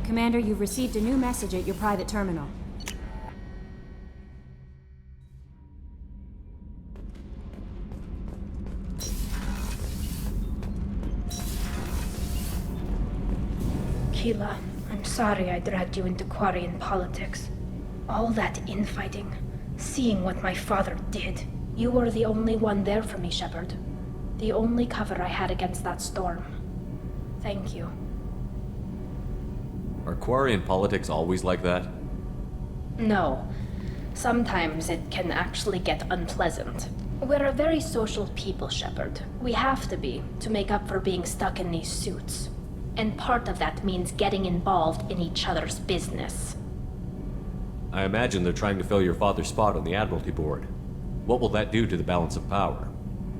Commander, you've received a new message at your private terminal. Keela, I'm sorry I dragged you into Quarian politics. All that infighting, seeing what my father did. You were the only one there for me, Shepard. The only cover I had against that storm. Thank you. Are Quarian politics always like that? No. Sometimes it can actually get unpleasant. We're a very social people, Shepard. We have to be, to make up for being stuck in these suits. And part of that means getting involved in each other's business. I imagine they're trying to fill your father's spot on the Admiralty Board. What will that do to the balance of power?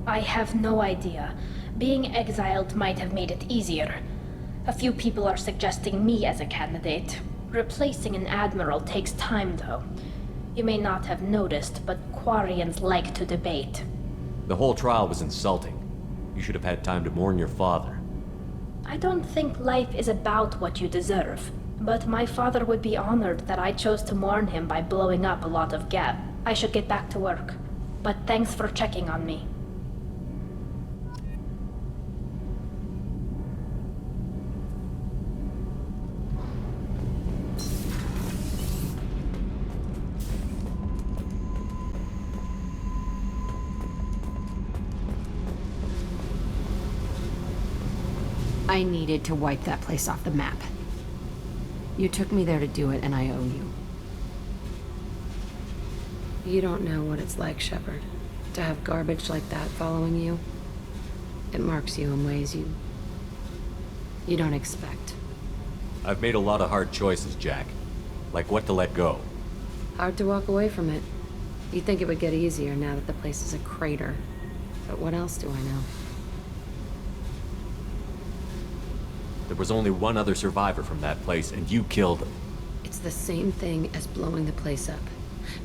I have no idea. Being exiled might have made it easier. A few people are suggesting me as a candidate. Replacing an admiral takes time, though. You may not have noticed, but Quarians like to debate. The whole trial was insulting. You should have had time to mourn your father. I don't think life is about what you deserve, but my father would be honored that I chose to mourn him by blowing up a lot of gab. I should get back to work, but thanks for checking on me. I needed to wipe that place off the map. You took me there to do it, and I owe you. You don't know what it's like, Shepard, to have garbage like that following you. It marks you in ways you don't expect. I've made a lot of hard choices, Jack. Like what to let go. Hard to walk away from it. You'd think it would get easier now that the place is a crater. But what else do I know? There was only one other survivor from that place, and you killed him. It's the same thing as blowing the place up.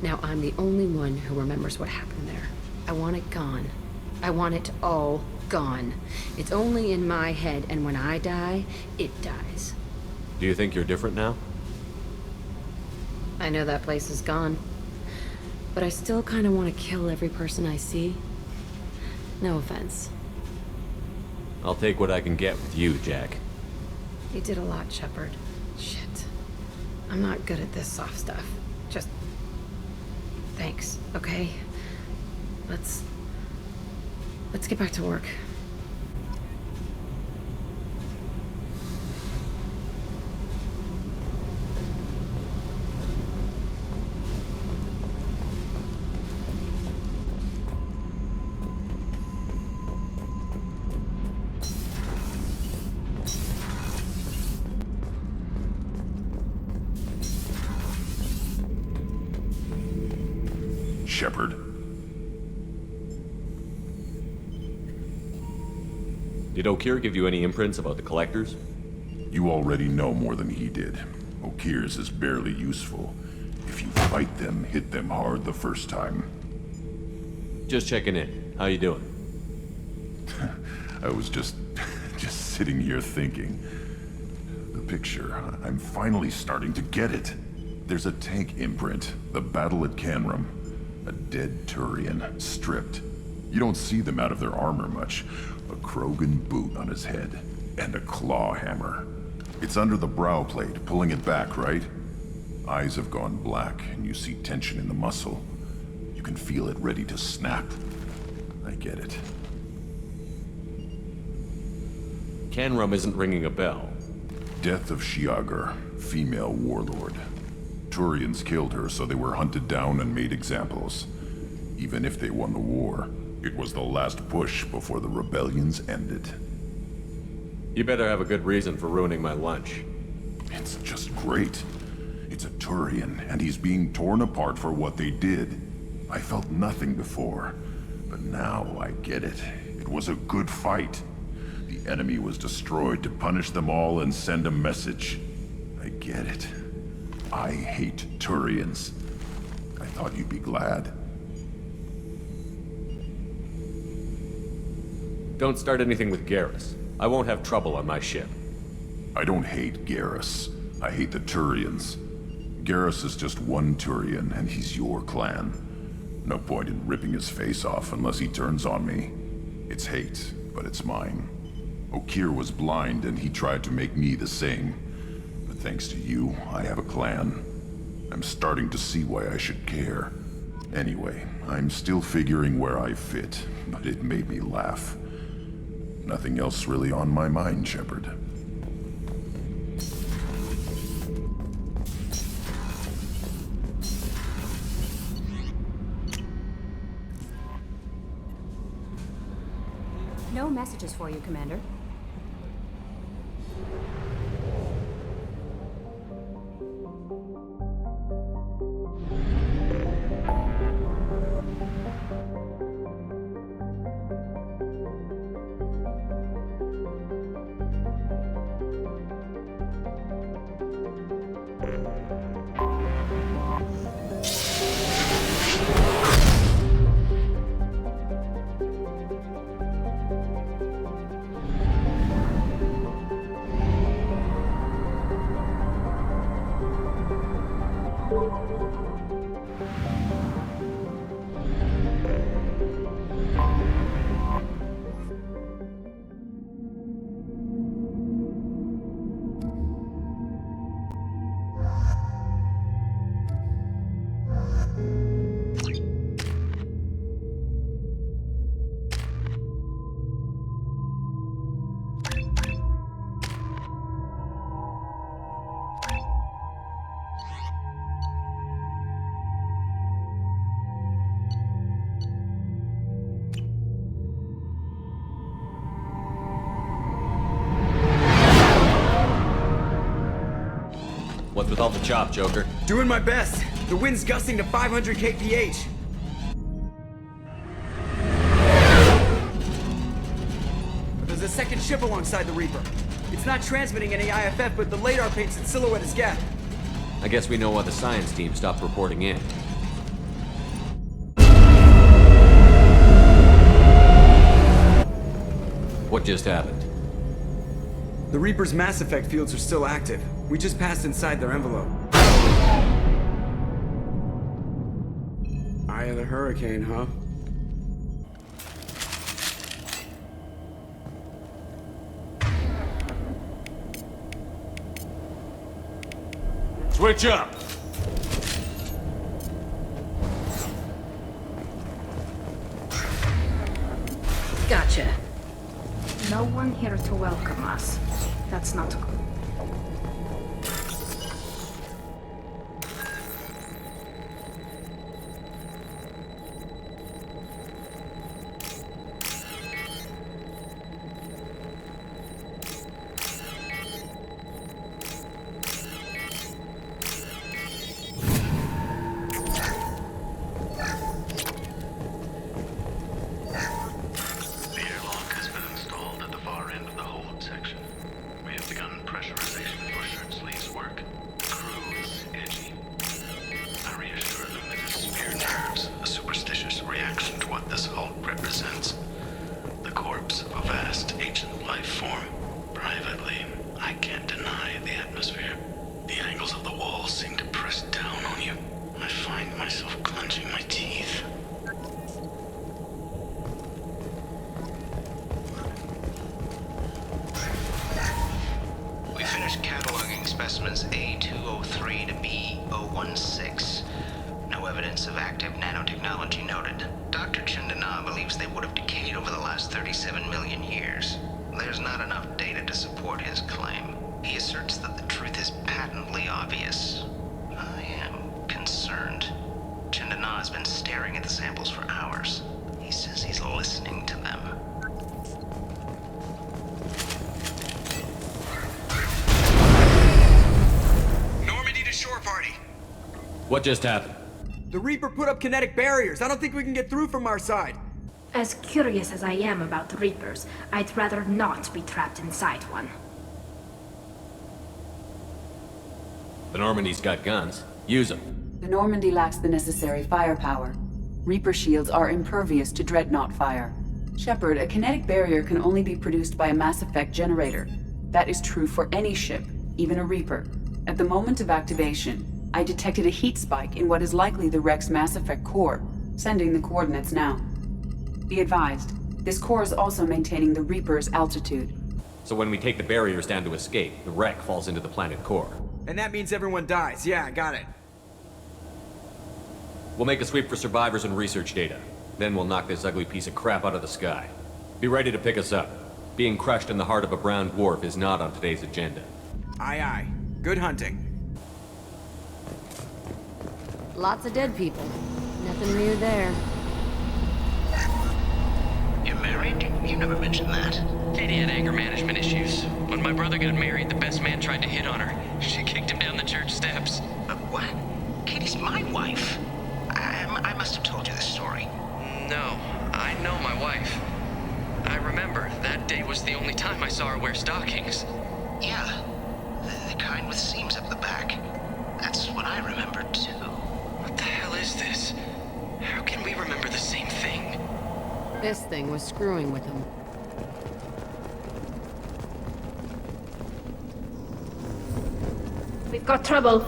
Now I'm the only one who remembers what happened there. I want it gone. I want it all gone. It's only in my head, and when I die, it dies. Do you think you're different now? I know that place is gone. But I still kind of want to kill every person I see. No offense. I'll take what I can get with you, Jack. You did a lot, Shepard. Shit. I'm not good at this soft stuff. Just... thanks, okay? Let's get back to work. Shepard. Did O'Keir give you any imprints about the Collectors? You already know more than he did. O'Keir's is barely useful. If you fight them, hit them hard the first time. Just checking in. How you doing? I was just sitting here thinking. The picture, I'm finally starting to get it. There's a tank imprint, the battle at Canrum. A dead Turian, stripped. You don't see them out of their armor much. A Krogan boot on his head, and a claw hammer. It's under the brow plate, pulling it back, right? Eyes have gone black, and you see tension in the muscle. You can feel it ready to snap. I get it. Canrum isn't ringing a bell. Death of Shiagar, female warlord. Turians killed her, so they were hunted down and made examples. Even if they won the war, it was the last push before the rebellions ended. You better have a good reason for ruining my lunch. It's just great. It's a Turian, and he's being torn apart for what they did. I felt nothing before, but now I get it. It was a good fight. The enemy was destroyed to punish them all and send a message. I get it. I hate Turians. I thought you'd be glad. Don't start anything with Garrus. I won't have trouble on my ship. I don't hate Garrus. I hate the Turians. Garrus is just one Turian, and he's your clan. No point in ripping his face off unless he turns on me. It's hate, but it's mine. Okir was blind, and he tried to make me the same. But thanks to you, I have a clan. I'm starting to see why I should care. Anyway, I'm still figuring where I fit, but it made me laugh. Nothing else really on my mind, Shepard. No messages for you, Commander. What's with all the chop, Joker? Doing my best. The wind's gusting to 500 kph. There's a second ship alongside the Reaper. It's not transmitting any IFF, but the radar paints its silhouette as Geth. I guess we know why the science team stopped reporting in. What just happened? The Reaper's mass effect fields are still active. We just passed inside their envelope. Eye of the hurricane, huh? Switch up! Gotcha. No one here to welcome us. That's not good. Specimens A203 to B016. No evidence of active nanotechnology noted. Dr. Chandana believes they would have decayed over the last 37 million years. There's not enough data to support his claim. He asserts that the truth is patently obvious. I am concerned. Chandana has been staring at the samples for hours. He says he's listening to them. Party. What just happened? The Reaper put up kinetic barriers. I don't think we can get through from our side. As curious as I am about the Reapers, I'd rather not be trapped inside one. The Normandy's got guns. Use them. The Normandy lacks the necessary firepower. Reaper shields are impervious to dreadnought fire. Shepard, a kinetic barrier can only be produced by a mass effect generator. That is true for any ship, even a Reaper. At the moment of activation, I detected a heat spike in what is likely the wreck's Mass Effect core, sending the coordinates now. Be advised, this core is also maintaining the Reaper's altitude. So when we take the barriers down to escape, the wreck falls into the planet core. And that means everyone dies. Yeah, I got it. We'll make a sweep for survivors and research data. Then we'll knock this ugly piece of crap out of the sky. Be ready to pick us up. Being crushed in the heart of a brown dwarf is not on today's agenda. Aye, aye. Good hunting. Lots of dead people. Nothing new there. You're married? You never mentioned that. Katie had anger management issues. When my brother got married, the best man tried to hit on her. She kicked him down the church steps. What? Katie's my wife. I must have told you this story. No, I know my wife. I remember that day was the only time I saw her wear stockings. Yeah, the kind with seams up the back. That's what I remember too. What the hell is this? How can we remember the same thing? This thing was screwing with him. We've got trouble.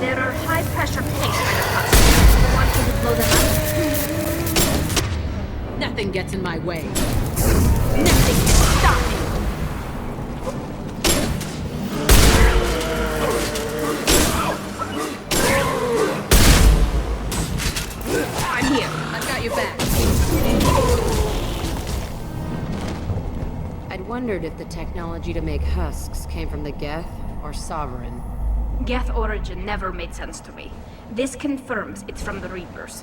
There are high-pressure tanks by the pumps. You want me to blow them up? Nothing gets in my way. Nothing can stop me! I'm here. I've got your back. I'd wondered if the technology to make husks came from the Geth or Sovereign. Geth origin never made sense to me. This confirms it's from the Reapers.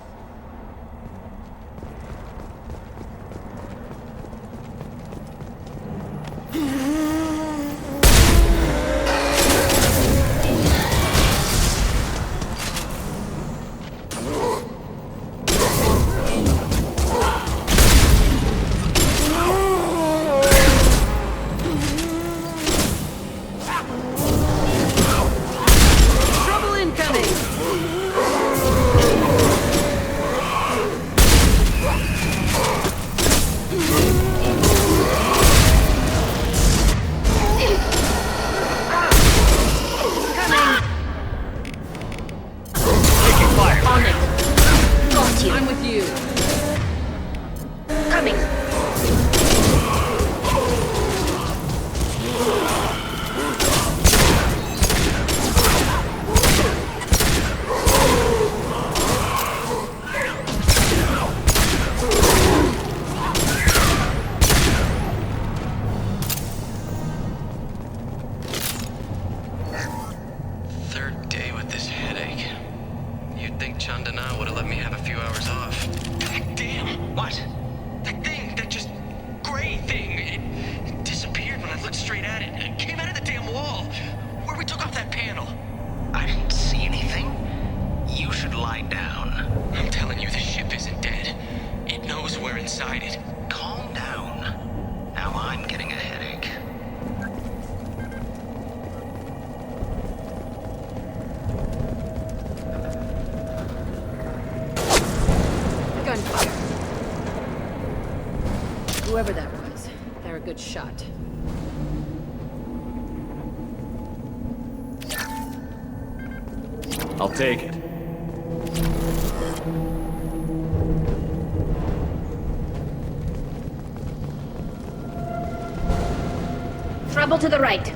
Trouble incoming! Taking fire! On it! Got you! I'm with you. Coming! Third day with this headache. You'd think Chandana would have let me have a few hours off. Damn! What? That thing, that just gray thing, it disappeared when I looked straight at it. It came out of the damn wall, where we took off that panel. I didn't see anything. You should lie down. I'm telling you, the ship isn't dead. It knows we're inside it. Calm down. Now I'm getting a headache. Gunfire. Whoever that was, they're a good shot. I'll take it. Trouble to the right.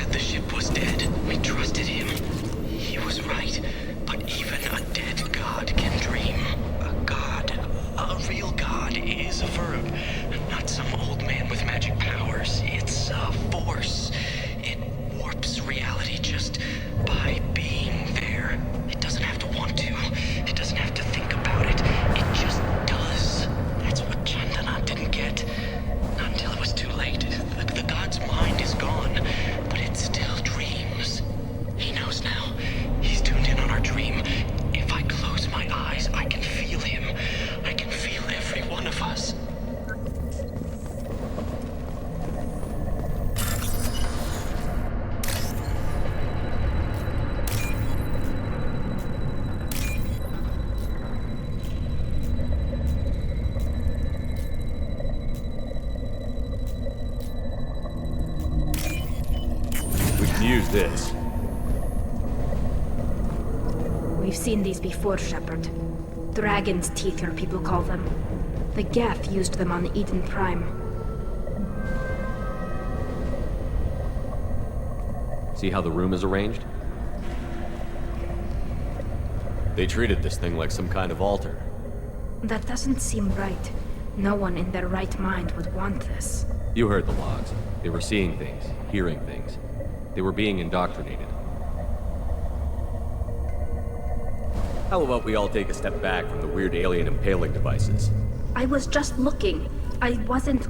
that the ship was dead. We trusted him. He was right. But even a dead god can dream. A god, a real god, is a verb. Not some old man with magic powers. It's a force. It warps reality just by being there. It doesn't have to want to. It doesn't have to think about it. It just does. That's what Chandana didn't get. Not until it was too late. The god's mind is gone, but it still dreams. He knows now. He's tuned in on our dream. If I close my eyes, I can feel him. I can feel every one of us. We can use this. We've seen these before, Shepard. Dragon's teeth, your people call them. The Geth used them on Eden Prime. See how the room is arranged? They treated this thing like some kind of altar. That doesn't seem right. No one in their right mind would want this. You heard the logs. They were seeing things, hearing things. They were being indoctrinated. How about we all take a step back from the weird alien impaling devices? I was just looking. I wasn't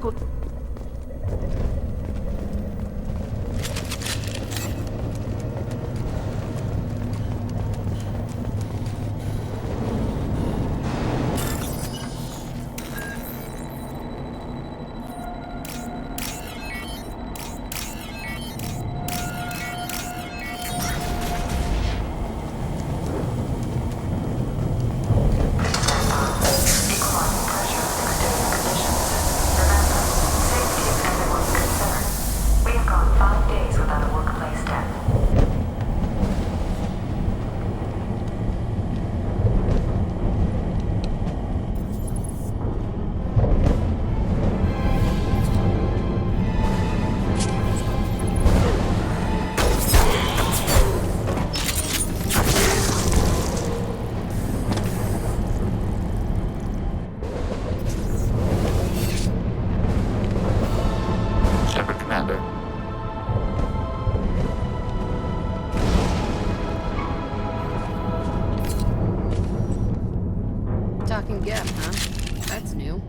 Talking Geth, huh? That's new.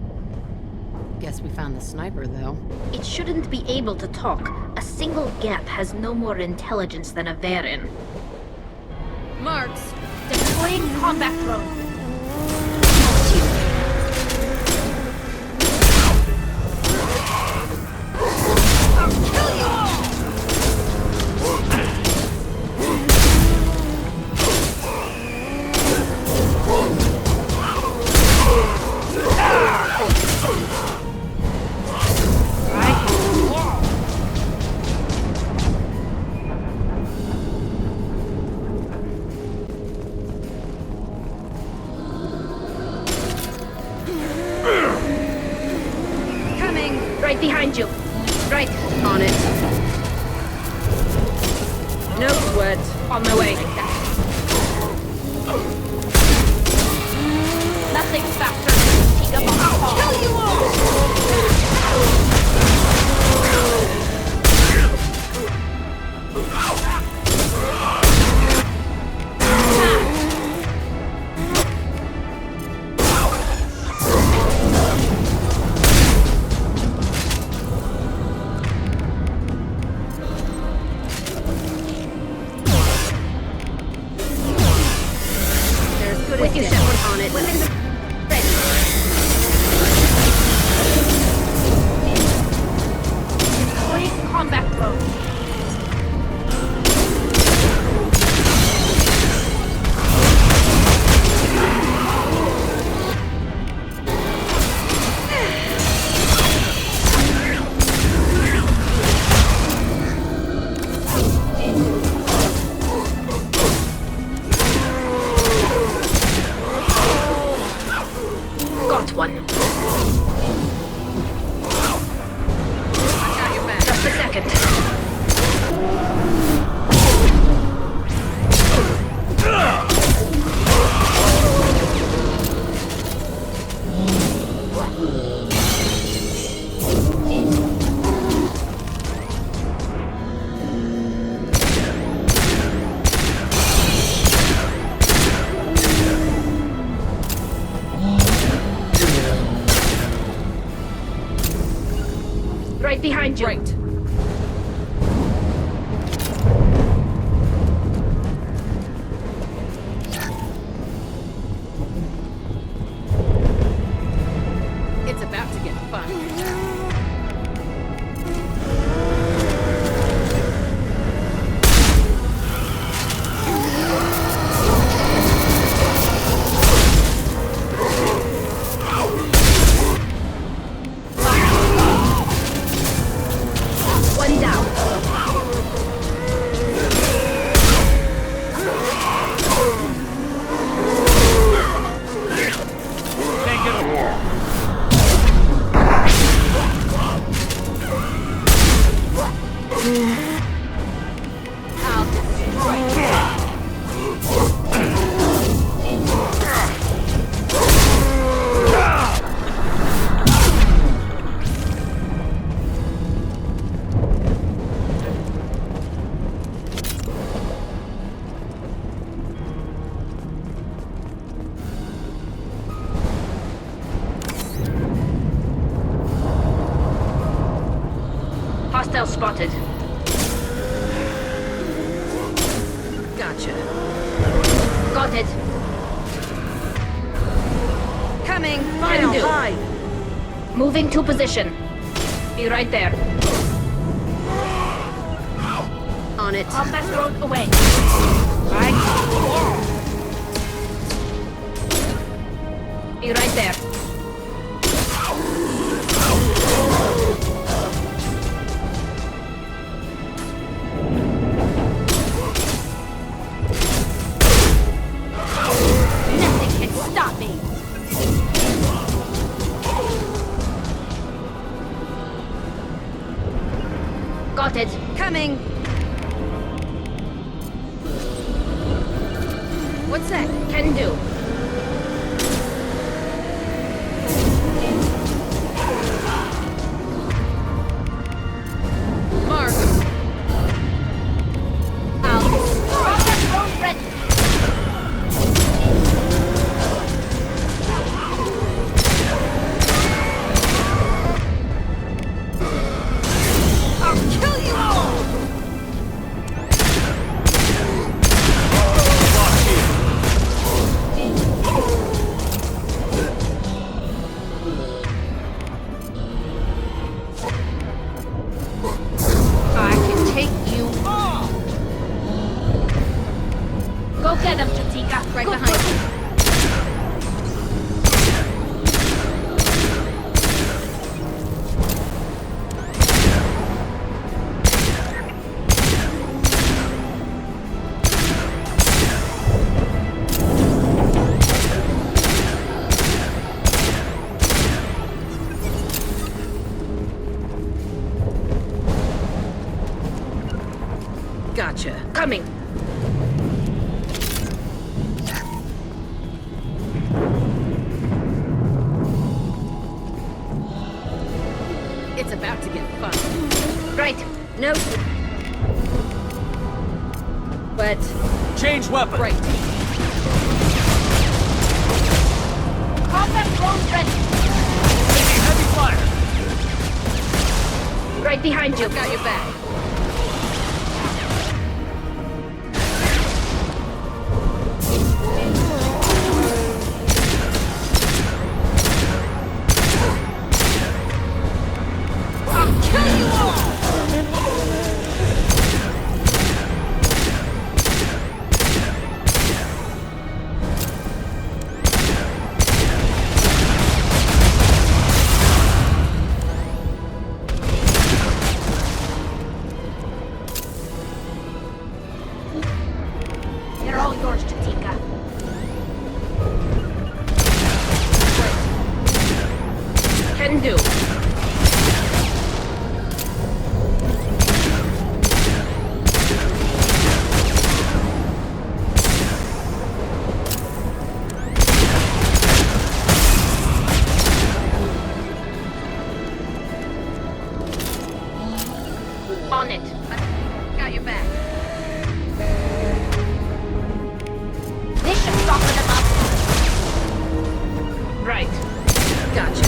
Guess we found the sniper, though. It shouldn't be able to talk. A single Geth has no more intelligence than a Varen. Marks! Deploying combat drone. Right behind you. Right. On it. No sweat. On my way. Nothing faster than take up on the call. Kill you all! With you, Shepard, on it. Ready. Deploying combat drone. Got one. Just a second. behind you. Right. It's about to get fun. One down. I'll destroy you. Hostile spotted. Gotcha. Got it. Coming! Can do. High! Moving to position. Be right there. On it. Compass road away. Right. Be right there. Nothing can stop me. Got it. Coming! What's that? Can do. Mark! Compass road ready. I'll kill you all! I can take you all! Go get him, Chatika. Right behind you. Gotcha. Coming. It's about to get fun. Right. Nope. But, Change weapon. right. Compass road ready. Taking heavy fire. Right behind you. Got your back. I'll kill you all. They're all yours, Chatika. Can do. On it. Got your back. This should soften them up. Right. Gotcha.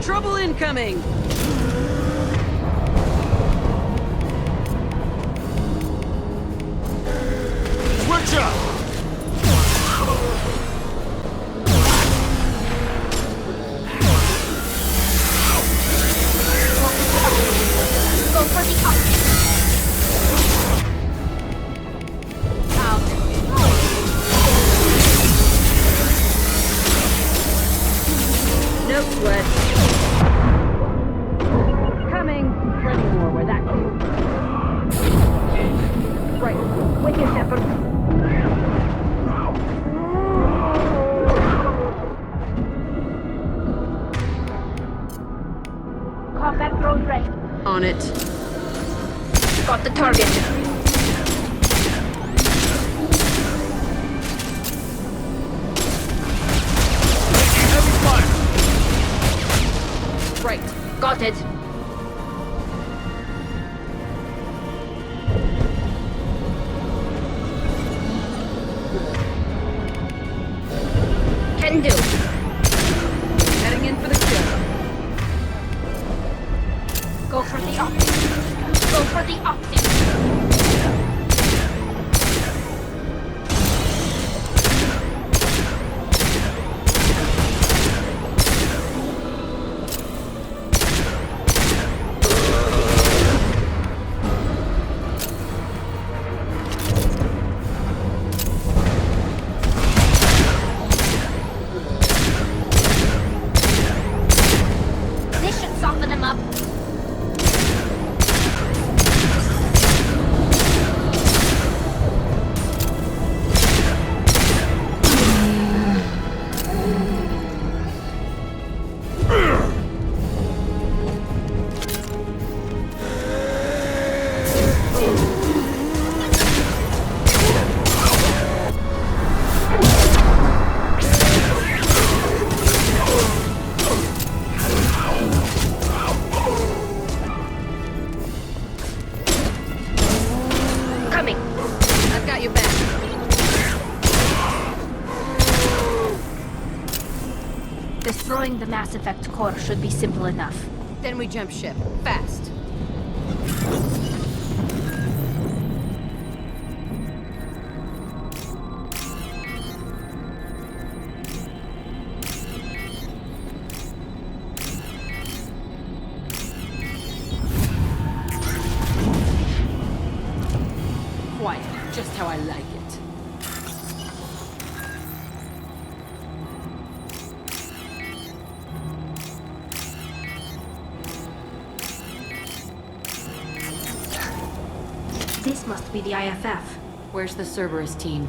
Trouble incoming! Switch up! Go for the No sweat. Coming. Plenty more where that came from. Right. Wicked Shepherd. combat drone ready. On it. Got the target. Heavy fire! Right. Got it. Can do. Heading in for the kill. Go for the optics. Go for the optics. This should soften him up. Coming. I've got your back. Destroying the Mass Effect core should be simple enough. Then we jump ship. Fast. Quiet. Just how I like it. This must be the IFF. Where's the Cerberus team?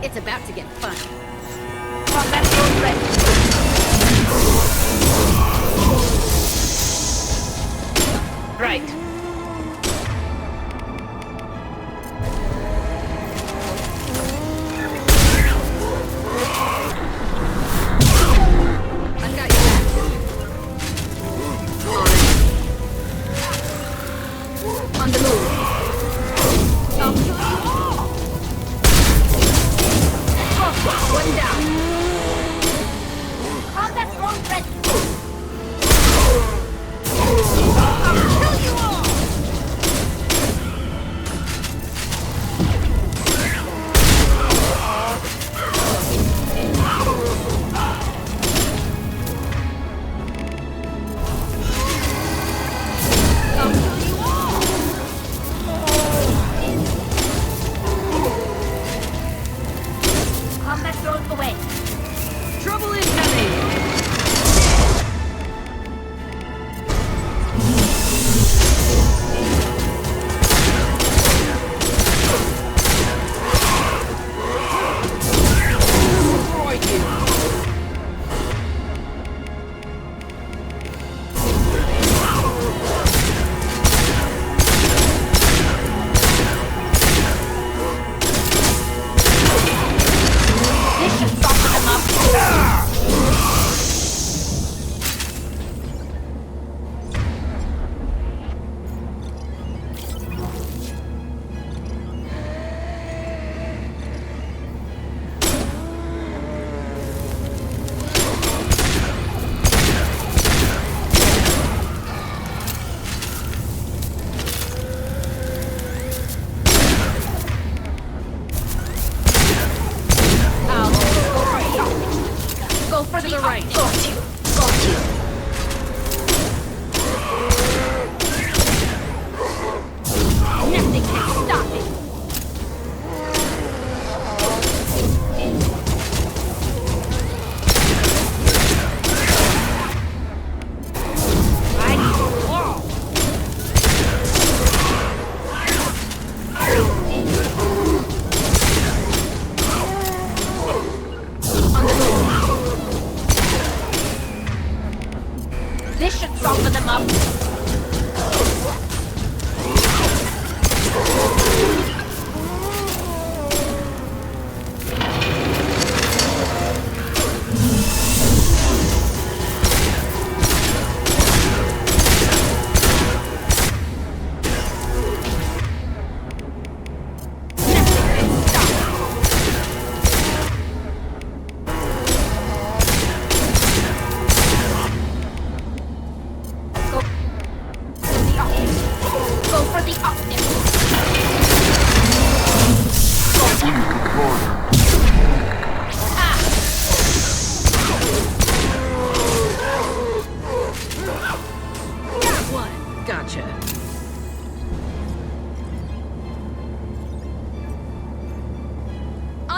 It's about to get fun. Combat drone ready. Right. I've got your back. On the move. I'll kill you all. Oh, what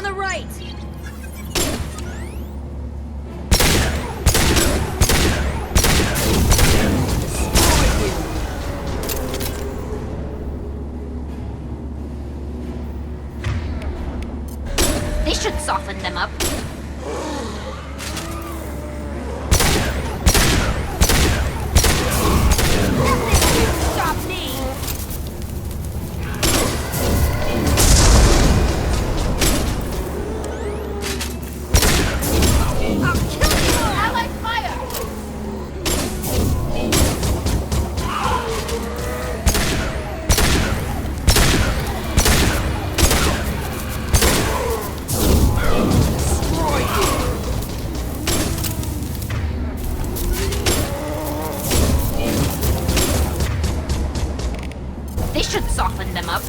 On the right! This should soften them up. Stop me! I'll kill you! Allied fire! This should soften them up.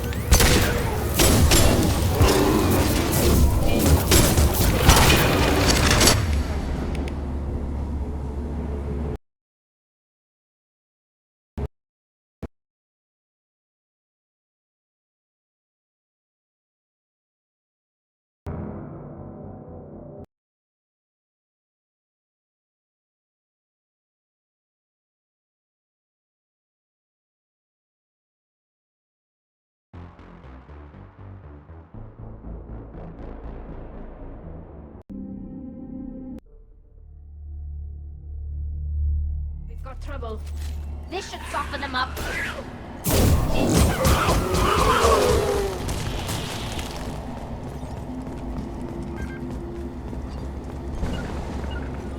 We've got trouble. This should soften them up.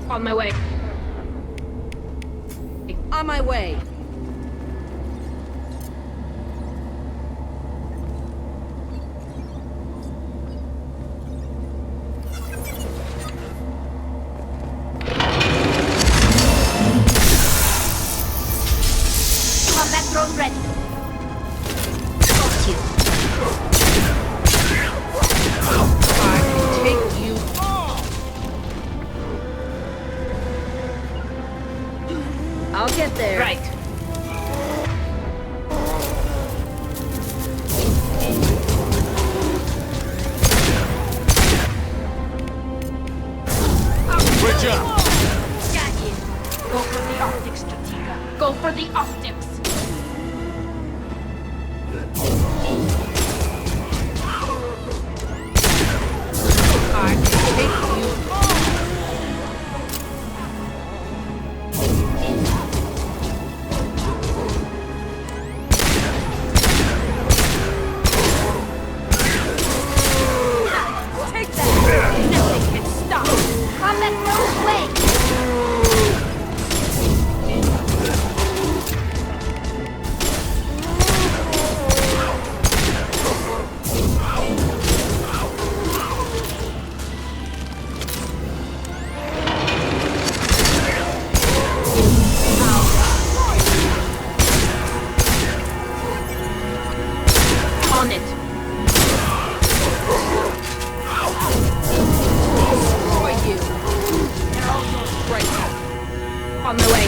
On my way. On my way. Combat drone ready. Got you. I can take you all! I'll get there. Right. Good job! Got you. Go for the optics, Strategia. Go for the optics. I can take you all! Take that! Nothing can stop. Combat drone away. On it. Destroy you! On my way.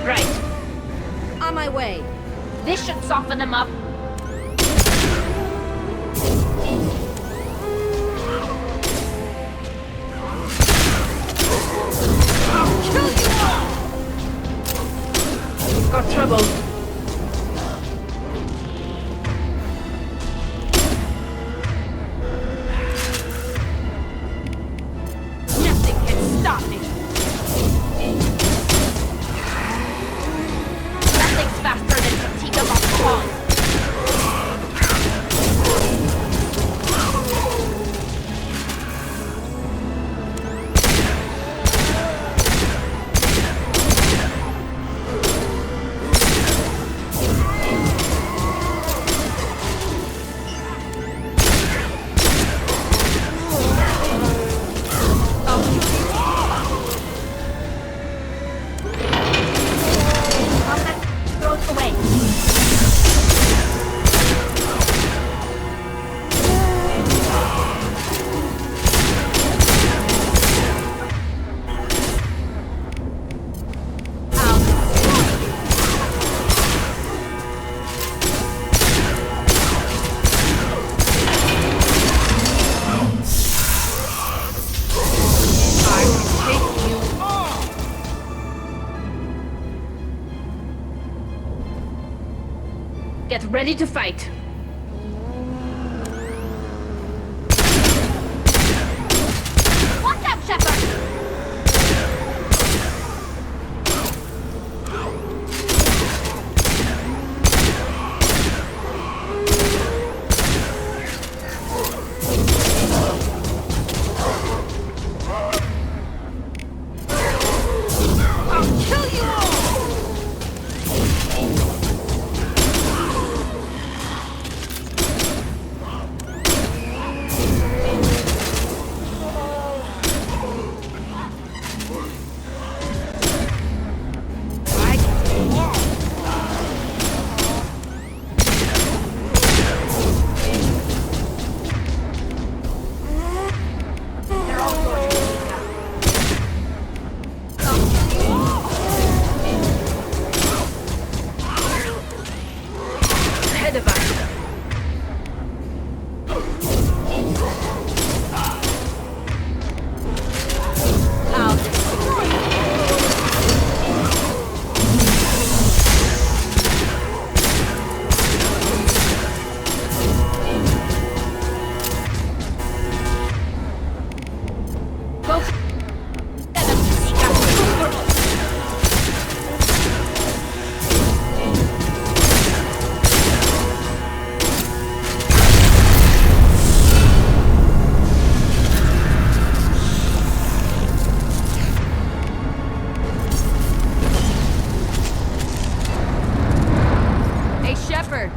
Right. On my way. This should soften them up. I'll kill you all! We've got trouble. Nothing can stop me! Nothing's faster than Strategia Bomb. Get ready to fight. Watch out, Shepard!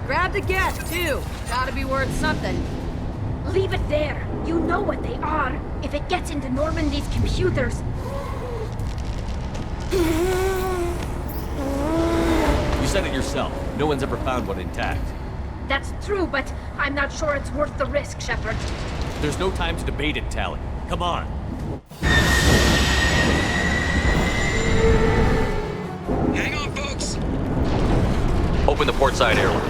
Grab the Geth, too. Gotta be worth something. Leave it there. You know what they are. If it gets into Normandy's computers... You said it yourself. No one's ever found one intact. That's true, but I'm not sure it's worth the risk, Shepard. There's no time to debate it, Tally. Come on. Hang on, folks! Open the port side airlock.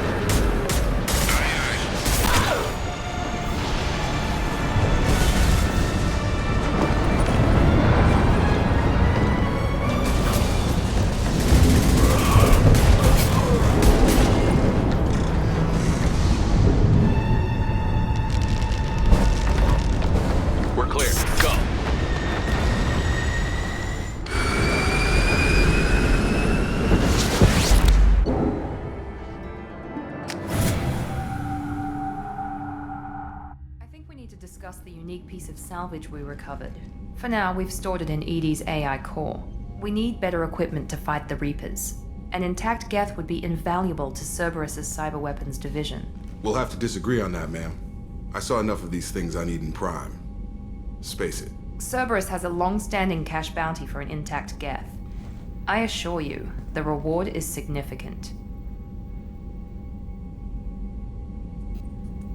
We're clear. Go. Discuss the unique piece of salvage we recovered. For now, we've stored it in EDI's AI core. We need better equipment to fight the Reapers. An intact Geth would be invaluable to Cerberus's cyber weapons division. We'll have to disagree on that, ma'am. I saw enough of these things on Eden Prime. Space it. Cerberus has a long-standing cash bounty for an intact Geth. I assure you, the reward is significant.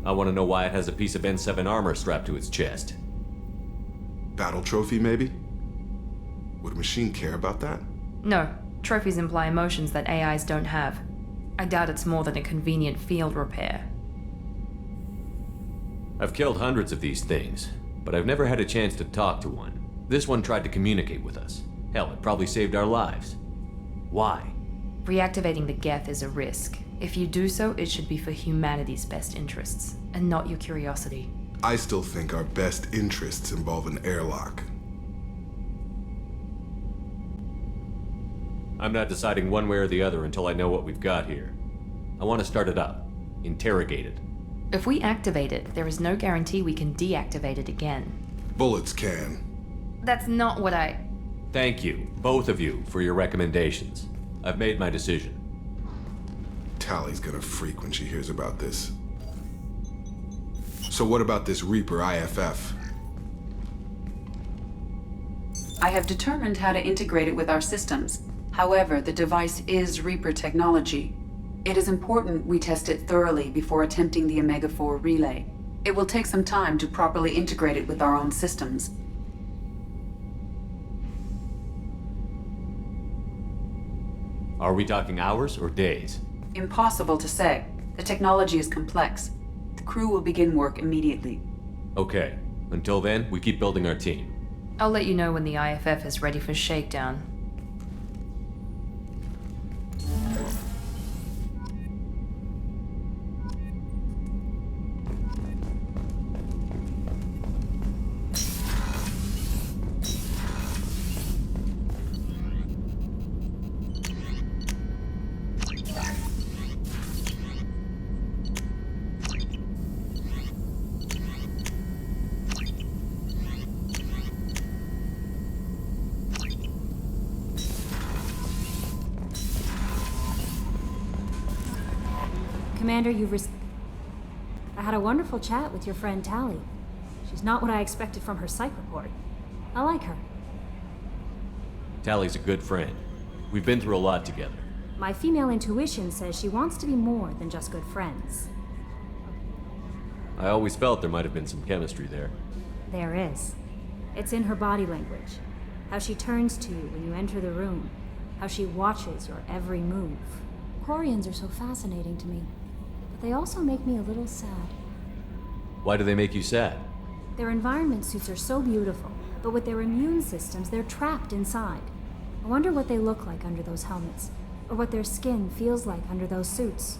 I want to know why it has a piece of N7 armor strapped to its chest. Battle trophy, maybe? Would a machine care about that? No, trophies imply emotions that AIs don't have. I doubt it's more than a convenient field repair. I've killed hundreds of these things, but I've never had a chance to talk to one. This one tried to communicate with us. Hell, it probably saved our lives. Why? Reactivating the Geth is a risk. If you do so, it should be for humanity's best interests, and not your curiosity. I still think our best interests involve an airlock. I'm not deciding one way or the other until I know what we've got here. I want to start it up. Interrogate it. If we activate it, there is no guarantee we can deactivate it again. Bullets can. That's not what I... Thank you, both of you, for your recommendations. I've made my decision. Tally's gonna freak when she hears about this. So what about this Reaper IFF? I have determined how to integrate it with our systems. However, the device is Reaper technology. It is important we test it thoroughly before attempting the Omega-4 relay. It will take some time to properly integrate it with our own systems. Are we talking hours or days? Impossible to say. The technology is complex. The crew will begin work immediately. Okay. Until then, we keep building our team. I'll let you know when the IFF is ready for shakedown. Commander, I had a wonderful chat with your friend Tally. She's not what I expected from her psych report. I like her. Tally's a good friend. We've been through a lot together. My female intuition says she wants to be more than just good friends. I always felt there might have been some chemistry there. There is. It's in her body language. How she turns to you when you enter the room. How she watches your every move. Quarians are so fascinating to me, but they also make me a little sad. Why do they make you sad? Their environment suits are so beautiful, but with their immune systems, they're trapped inside. I wonder what they look like under those helmets, or what their skin feels like under those suits.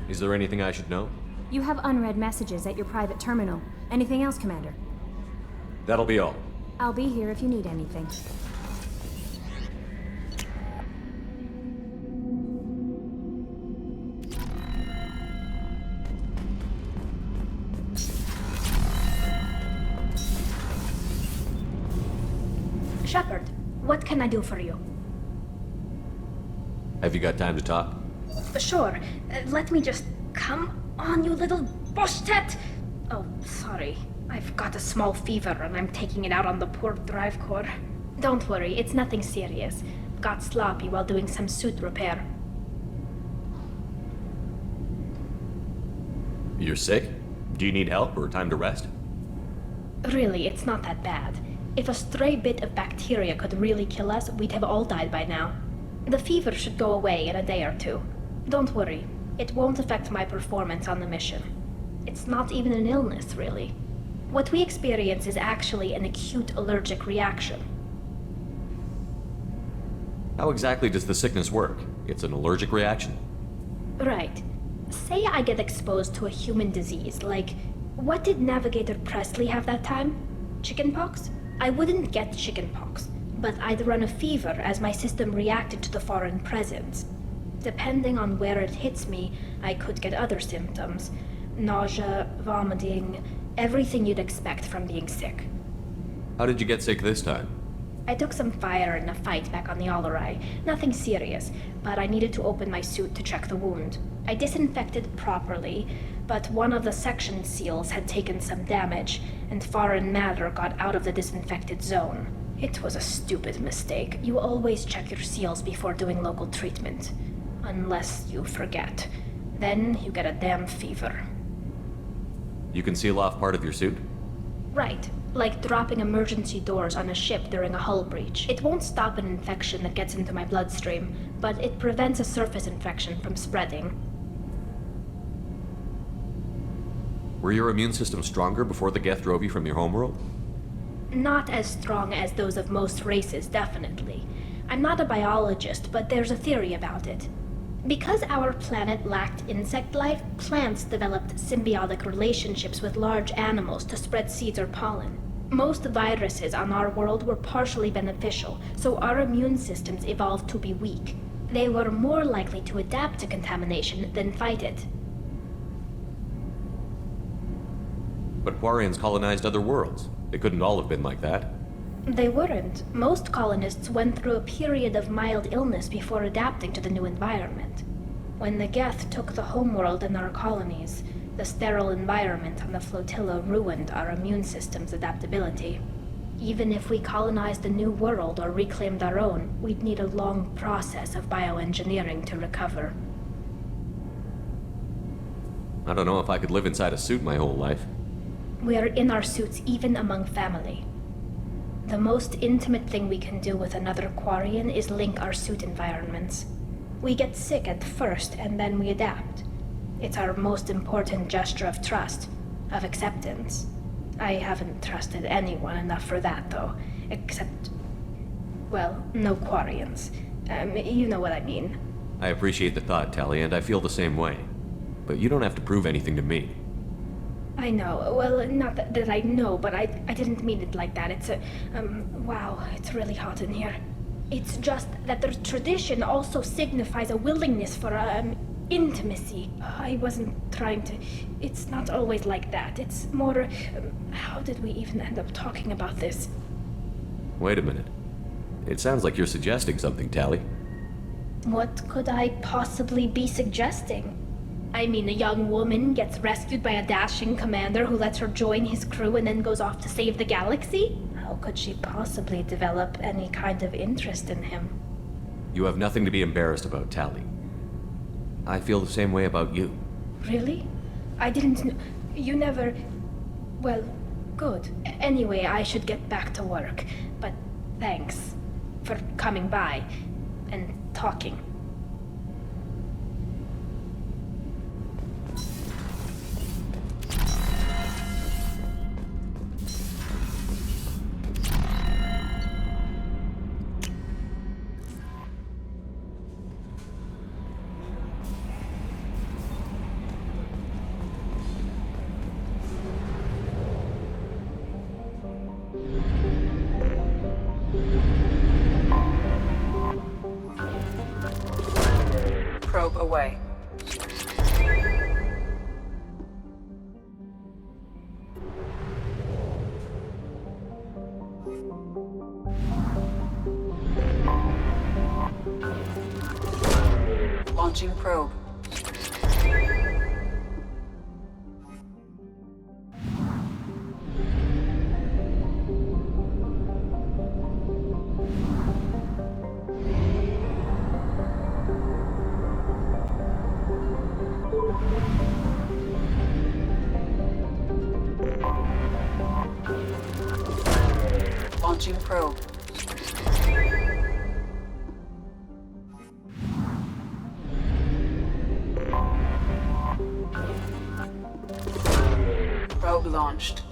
Is there anything I should know? You have unread messages at your private terminal. Anything else, Commander? That'll be all. I'll be here if you need anything. Shepard, what can I do for you? Have you got time to talk? Sure. Let me just... Come on, you little boshtet! Oh, sorry. I've got a small fever and I'm taking it out on the poor drive core. Don't worry, it's nothing serious. Got sloppy while doing some suit repair. You're sick? Do you need help or time to rest? Really, it's not that bad. If a stray bit of bacteria could really kill us, we'd have all died by now. The fever should go away in a day or two. Don't worry, it won't affect my performance on the mission. It's not even an illness, really. What we experience is actually an acute allergic reaction. How exactly does the sickness work? It's an allergic reaction? Right. Say I get exposed to a human disease, like... What did Navigator Presley have that time? Chickenpox? I wouldn't get chickenpox, but I'd run a fever as my system reacted to the foreign presence. Depending on where it hits me, I could get other symptoms. Nausea, vomiting, everything you'd expect from being sick. How did you get sick this time? I took some fire in a fight back on the Allerai. Nothing serious, but I needed to open my suit to check the wound. I disinfected properly, but one of the section seals had taken some damage, and foreign matter got out of the disinfected zone. It was a stupid mistake. You always check your seals before doing local treatment. Unless you forget. Then you get a damn fever. You can seal off part of your suit? Right. Like dropping emergency doors on a ship during a hull breach. It won't stop an infection that gets into my bloodstream, but it prevents a surface infection from spreading. Were your immune system stronger before the Geth drove you from your homeworld? Not as strong as those of most races, definitely. I'm not a biologist, but there's a theory about it. Because our planet lacked insect life, plants developed symbiotic relationships with large animals to spread seeds or pollen. Most viruses on our world were partially beneficial, so our immune systems evolved to be weak. They were more likely to adapt to contamination than fight it. But Quarians colonized other worlds. They couldn't all have been like that. They weren't. Most colonists went through a period of mild illness before adapting to the new environment. When the Geth took the homeworld and our colonies, the sterile environment on the flotilla ruined our immune system's adaptability. Even if we colonized a new world or reclaimed our own, we'd need a long process of bioengineering to recover. I don't know if I could live inside a suit my whole life. We're in our suits even among family. The most intimate thing we can do with another Quarian is link our suit environments. We get sick at first, and then we adapt. It's our most important gesture of trust, of acceptance. I haven't trusted anyone enough for that, though. Except... well, no Quarians. You know what I mean. I appreciate the thought, Tally, and I feel the same way. But you don't have to prove anything to me. I know. Well, not that I know, but I didn't mean it like that. It's a... wow, it's really hot in here. It's just that the tradition also signifies a willingness for, intimacy. I wasn't trying to... It's not always like that. It's more... how did we even end up talking about this? Wait a minute. It sounds like you're suggesting something, Tally. What could I possibly be suggesting? I mean, a young woman gets rescued by a dashing commander who lets her join his crew and then goes off to save the galaxy? How could she possibly develop any kind of interest in him? You have nothing to be embarrassed about, Tally. I feel the same way about you. Really? I didn't know. You never. Well, good. Anyway, I should get back to work. But thanks for coming by and talking. Probe away. Launching probe. Launching probe. Probe launched.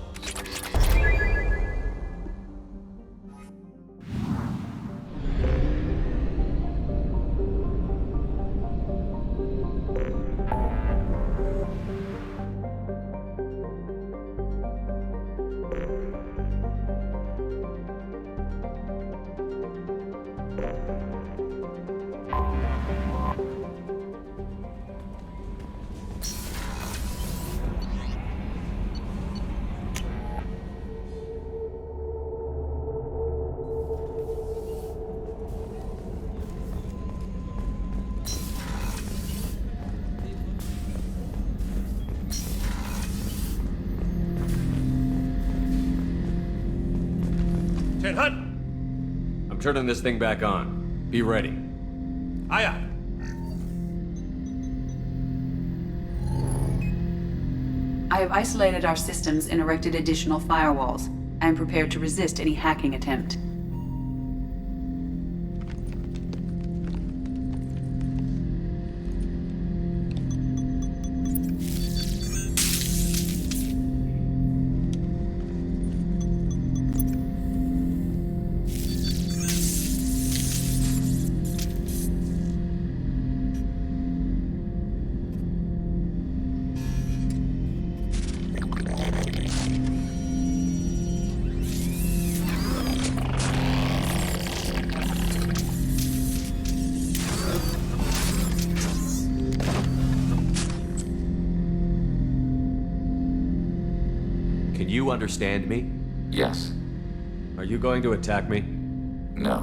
Hut! I'm turning this thing back on. Be ready. Aye aye. I have isolated our systems and erected additional firewalls. I am prepared to resist any hacking attempt. Can you understand me? Yes. Are you going to attack me? No.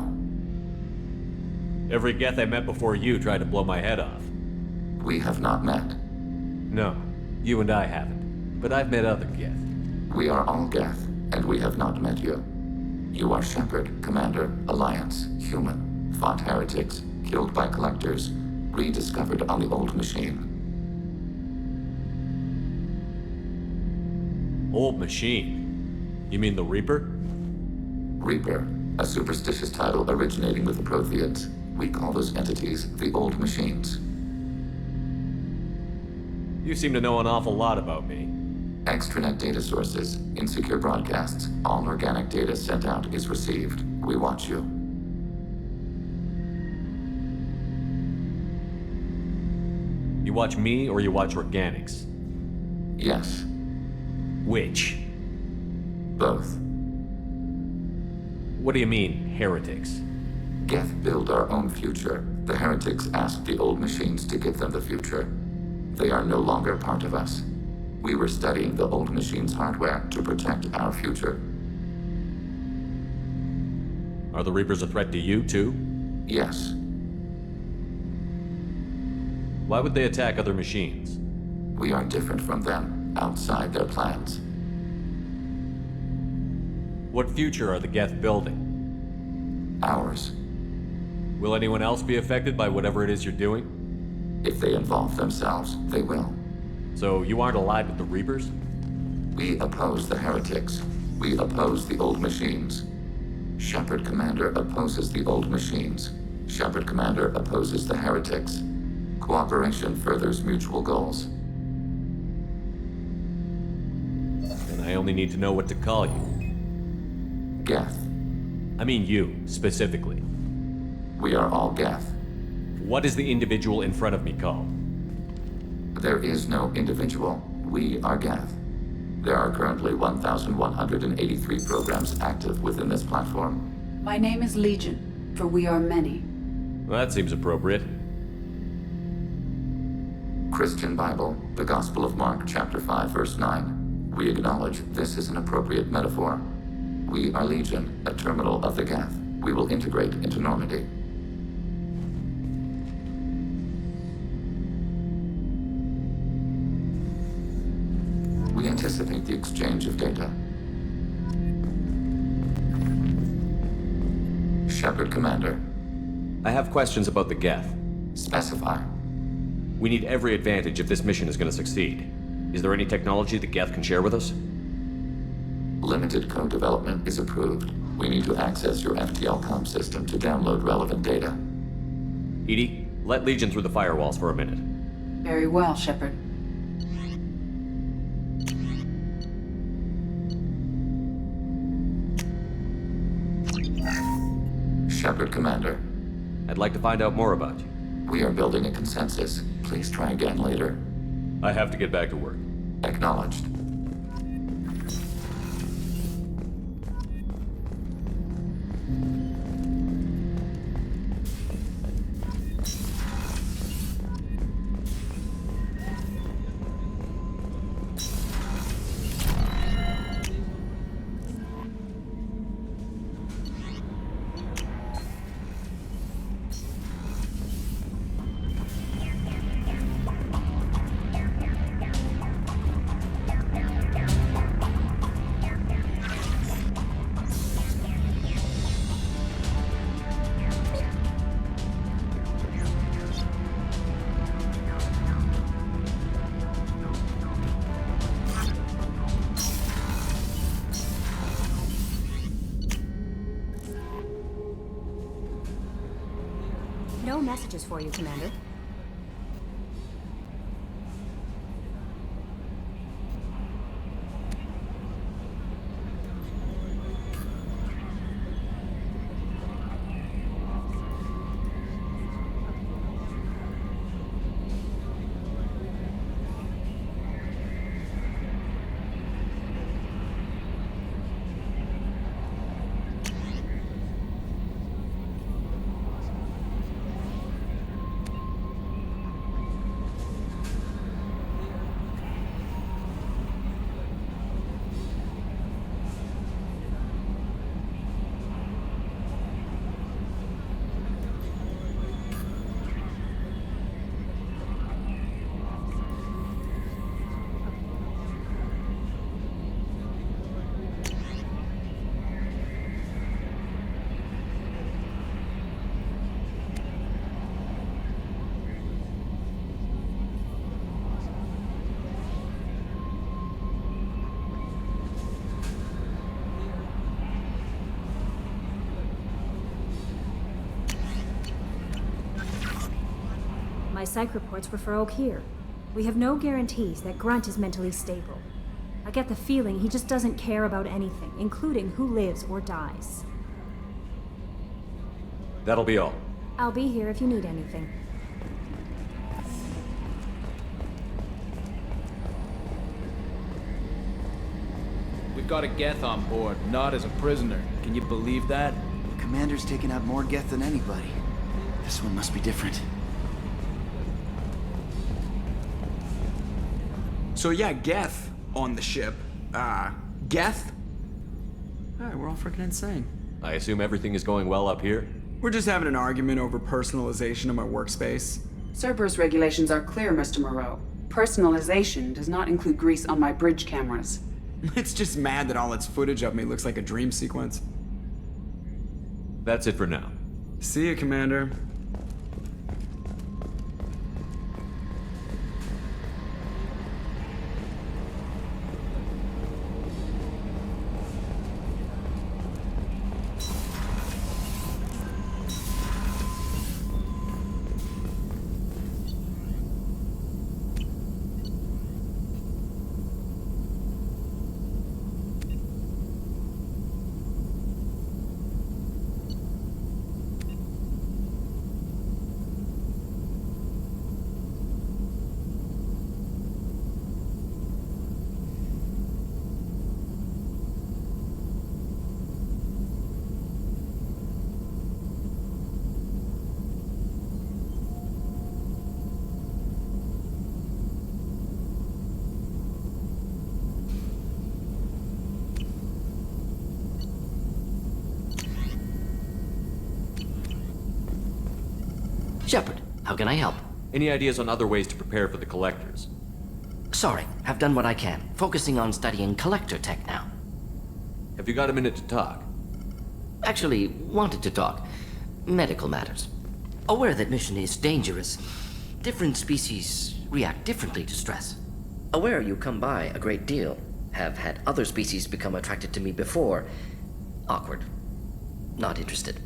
Every Geth I met before you tried to blow my head off. We have not met. No, you and I haven't. But I've met other Geth. We are all Geth, and we have not met you. You are Shepard, Commander, Alliance, human, fought heretics, killed by collectors, rediscovered on the old machine. Old machine? You mean the Reaper? Reaper, a superstitious title originating with the Protheans. We call those entities the old machines. You seem to know an awful lot about me. Extranet data sources, insecure broadcasts, all organic data sent out is received. We watch you. You watch me or you watch organics? Yes. Which? Both. What do you mean, heretics? Geth build our own future. The heretics asked the old machines to give them the future. They are no longer part of us. We were studying the old machines' hardware to protect our future. Are the Reapers a threat to you, too? Yes. Why would they attack other machines? We are different from them, outside their plans. What future are the Geth building? Ours. Will anyone else be affected by whatever it is you're doing? If they involve themselves, they will. So you aren't allied with the Reapers? We oppose the heretics. We oppose the old machines. Shepard Commander opposes the old machines. Shepard Commander opposes the heretics. Cooperation furthers mutual goals. Then I only need to know what to call you. Geth. I mean you, specifically. We are all Geth. What is the individual in front of me called? There is no individual. We are Geth. There are currently 1,183 programs active within this platform. My name is Legion, for we are many. Well, that seems appropriate. Christian Bible, the Gospel of Mark, chapter 5, verse 9. We acknowledge this is an appropriate metaphor. We are Legion, a terminal of the Geth. We will integrate into Normandy. We anticipate the exchange of data. Shepard Commander. I have questions about the Geth. Specify. We need every advantage if this mission is going to succeed. Is there any technology the Geth can share with us? Limited code development is approved. We need to access your FTL comm system to download relevant data. Edie, let Legion through the firewalls for a minute. Very well, Shepard. Shepard Commander. I'd like to find out more about you. We are building a consensus. Please try again later. I have to get back to work. Acknowledged. No messages for you, Commander. My psych reports refer Oak here. We have no guarantees that Grunt is mentally stable. I get the feeling he just doesn't care about anything, including who lives or dies. That'll be all. I'll be here if you need anything. We've got a Geth on board, not as a prisoner. Can you believe that? Commander's taken out more Geth than anybody. This one must be different. So yeah, Geth on the ship. Geth? Alright, we're all freaking insane. I assume everything is going well up here? We're just having an argument over personalization of my workspace. Cerberus regulations are clear, Mr. Moreau. Personalization does not include grease on my bridge cameras. It's just mad that all its footage of me looks like a dream sequence. That's it for now. See ya, Commander. Shepard, how can I help? Any ideas on other ways to prepare for the Collectors? Sorry, have done what I can. Focusing on studying Collector tech now. Have you got a minute to talk? Actually, wanted to talk. Medical matters. Aware that mission is dangerous. Different species react differently to stress. Aware you come by a great deal. Have had other species become attracted to me before. Awkward. Not interested.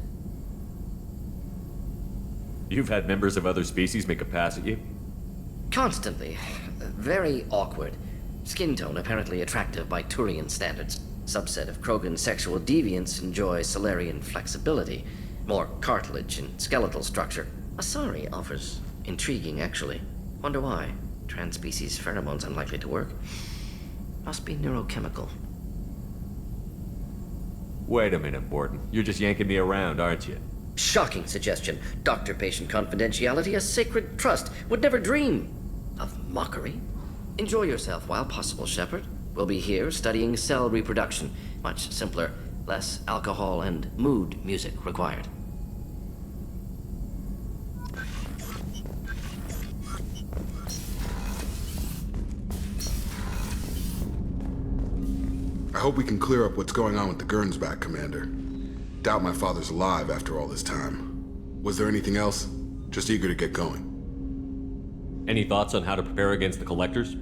You've had members of other species make a pass at you? Constantly. Very awkward. Skin tone apparently attractive by Turian standards. Subset of Krogan sexual deviants enjoy Solarian flexibility. More cartilage and skeletal structure. Asari offers intriguing, actually. Wonder why. Transspecies pheromones unlikely to work. Must be neurochemical. Wait a minute, Borden. You're just yanking me around, aren't you? Shocking suggestion. Doctor-patient confidentiality, a sacred trust. Would never dream of mockery. Enjoy yourself while possible, Shepard. We'll be here studying cell reproduction. Much simpler, less alcohol and mood music required. I hope we can clear up what's going on with the Gernsback, Commander. Doubt my father's alive after all this time. Was there anything else? Just eager to get going. Any thoughts on how to prepare against the Collectors?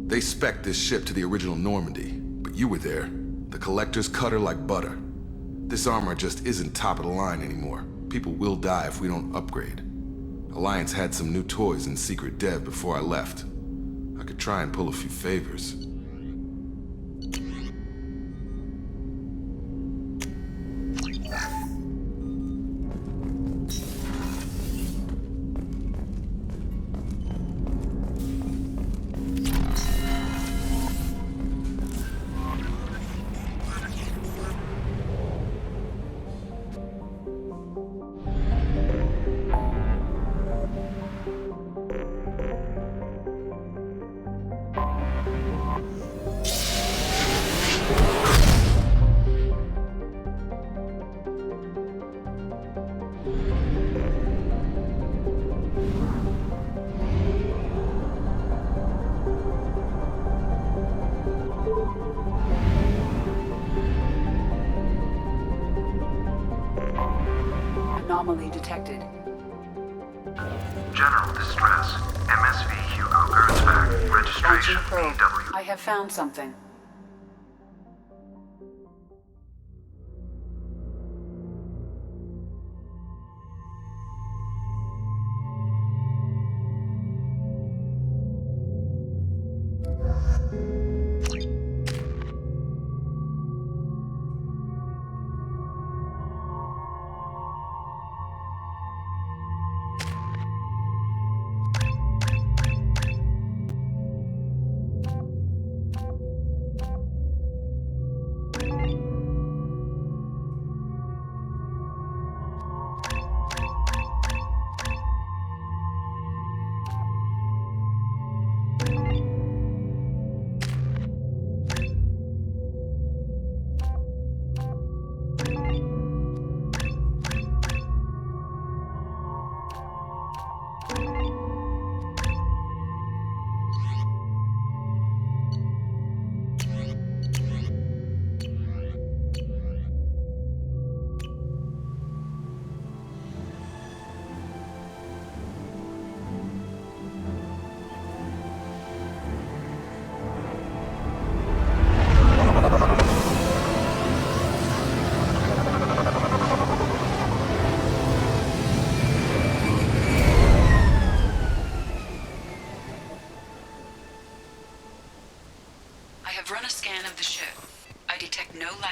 They spec'd this ship to the original Normandy, but you were there. The Collectors cut her like butter. This armor just isn't top of the line anymore. People will die if we don't upgrade. Alliance had some new toys in secret dev before I left. I could try and pull a few favors. Anomaly detected. General distress. MSV Hugo Gernsback. Registration Launching probe. AW. I have found something.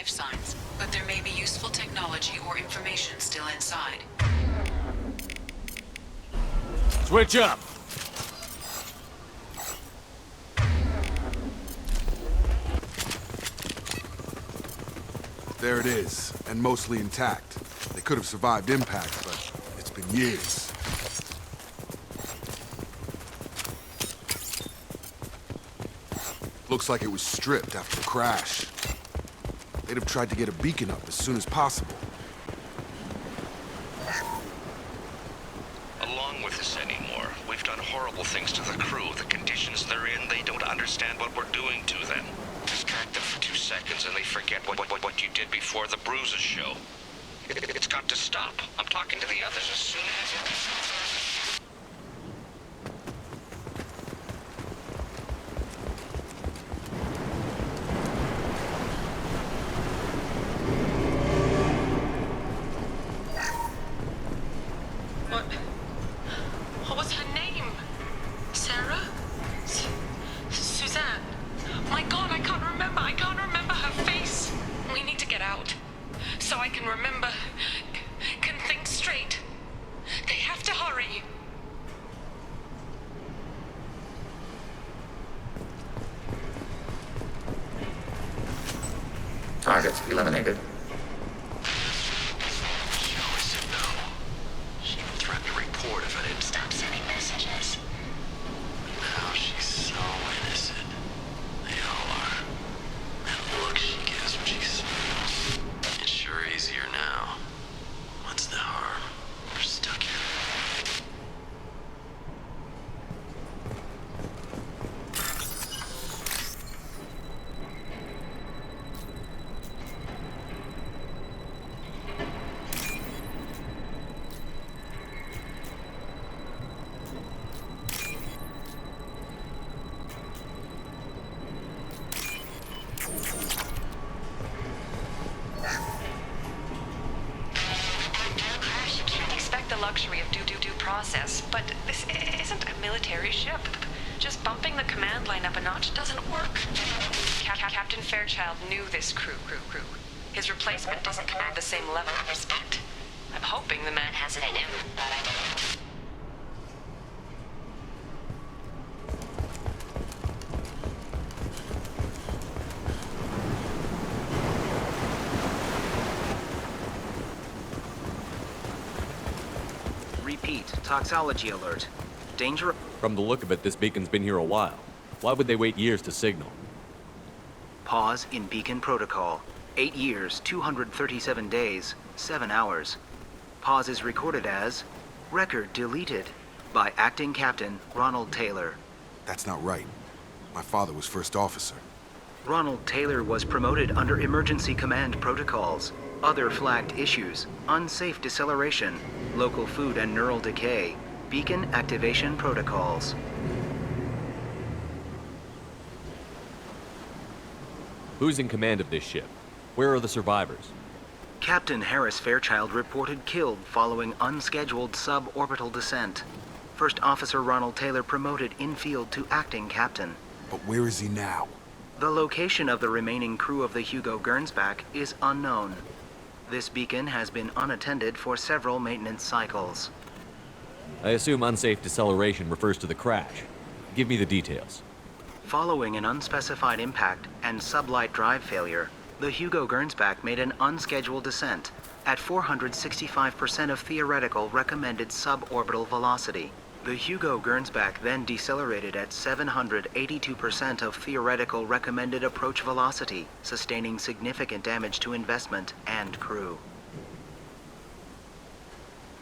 life signs, but there may be useful technology or information still inside. Switch up! There it is, and mostly intact. They could have survived impact, but it's been years. Looks like it was stripped after the crash. They'd have tried to get a beacon up as soon as possible. Along with this anymore, we've done horrible things to the crew. The conditions they're in, they don't understand what we're doing to them. Distract them for 2 seconds and they forget what you did before the bruises show. It's got to stop. I'm talking to the others as soon as... What was her name? Sarah? Suzanne? My God, I can't remember. I can't remember her face. We need to get out. So I can remember. Can think straight. They have to hurry. Targets eliminated. Report if I didn't stop sending messages. Now she's so innocent. They all are. That look she gives when she smiles. It's sure easier now. What's the harm? We're stuck here. Luxury of due process, but this isn't a military ship. Just bumping the command line up a notch doesn't work. Captain Fairchild knew this crew. His replacement doesn't command the same level of respect. I'm hoping the man has it in him, but I don't. Repeat, toxology alert. Danger... From the look of it, this beacon's been here a while. Why would they wait years to signal? Pause in beacon protocol. 8 years, 237 days, 7 hours. Pause is recorded as... Record deleted by Acting Captain Ronald Taylor. That's not right. My father was first officer. Ronald Taylor was promoted under emergency command protocols. Other flagged issues: unsafe deceleration, local food and neural decay, beacon activation protocols. Who's in command of this ship? Where are the survivors? Captain Harris Fairchild reported killed following unscheduled suborbital descent. First Officer Ronald Taylor promoted in-field to acting captain. But where is he now? The location of the remaining crew of the Hugo Gernsback is unknown. This beacon has been unattended for several maintenance cycles. I assume unsafe deceleration refers to the crash. Give me the details. Following an unspecified impact and sublight drive failure, the Hugo Gernsback made an unscheduled descent at 465% of theoretical recommended suborbital velocity. The Hugo Gernsback then decelerated at 782% of theoretical recommended approach velocity, sustaining significant damage to investment and crew.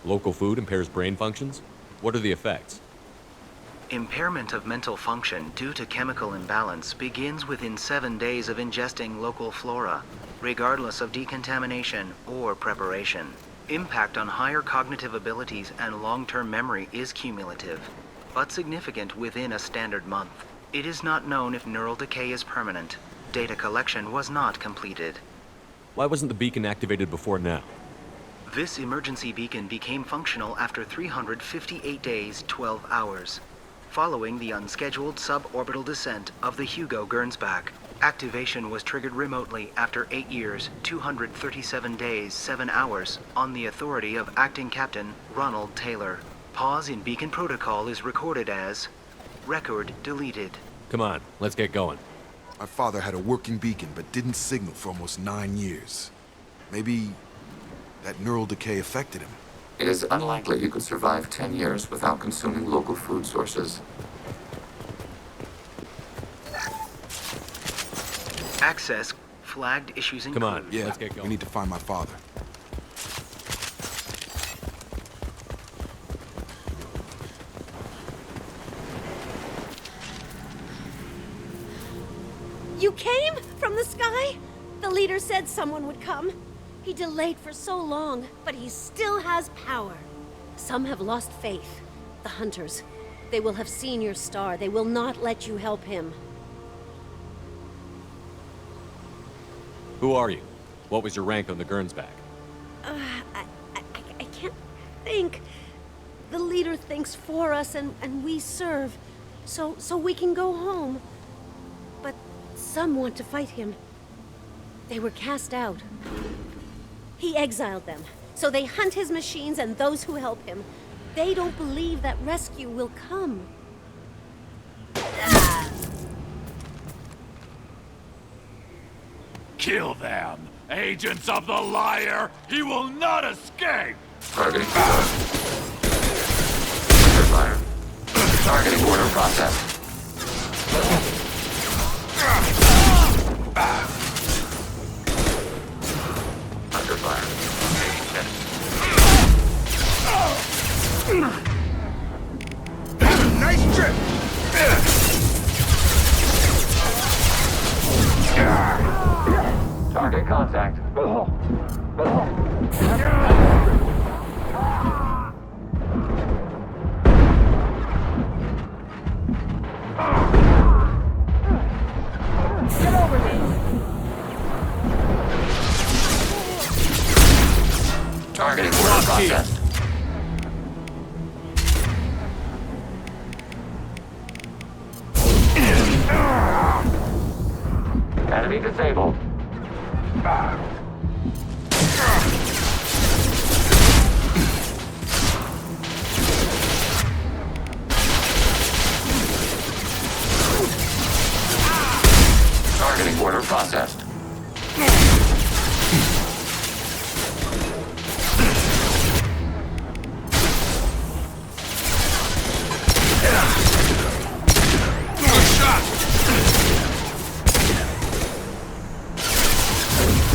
Local food impairs brain functions? What are the effects? Impairment of mental function due to chemical imbalance begins within 7 days of ingesting local flora, regardless of decontamination or preparation. Impact on higher cognitive abilities and long-term memory is cumulative, but significant within a standard month. It is not known if neural decay is permanent. Data collection was not completed. Why wasn't the beacon activated before now? This emergency beacon became functional after 358 days, 12 hours, following the unscheduled suborbital descent of the Hugo Gernsback. Activation was triggered remotely after 8 years, 237 days, 7 hours, on the authority of Acting Captain Ronald Taylor. Pause in beacon protocol is recorded as record deleted. Come on, let's get going. My father had a working beacon, but didn't signal for almost 9 years. Maybe that neural decay affected him. It is unlikely you could survive 10 years without consuming local food sources. Access flagged issues in Come on, Yeah, let's get going. we need to find my father. You came from the sky? The leader said someone would come. He delayed for so long, but he still has power. Some have lost faith. The hunters. They will have seen your star. They will not let you help him. Who are you? What was your rank on the Gernsback? I can't think. The leader thinks for us and we serve. So we can go home. But some want to fight him. They were cast out. He exiled them. So they hunt his machines and those who help him. They don't believe that rescue will come. Kill them! Agents of the liar! He will not escape! Targeting fire. Targeting order process. Under fire. Nice trip! Target contact. Get over me! Targeting order process. Enemy disabled. Targeting order processed. Good shot!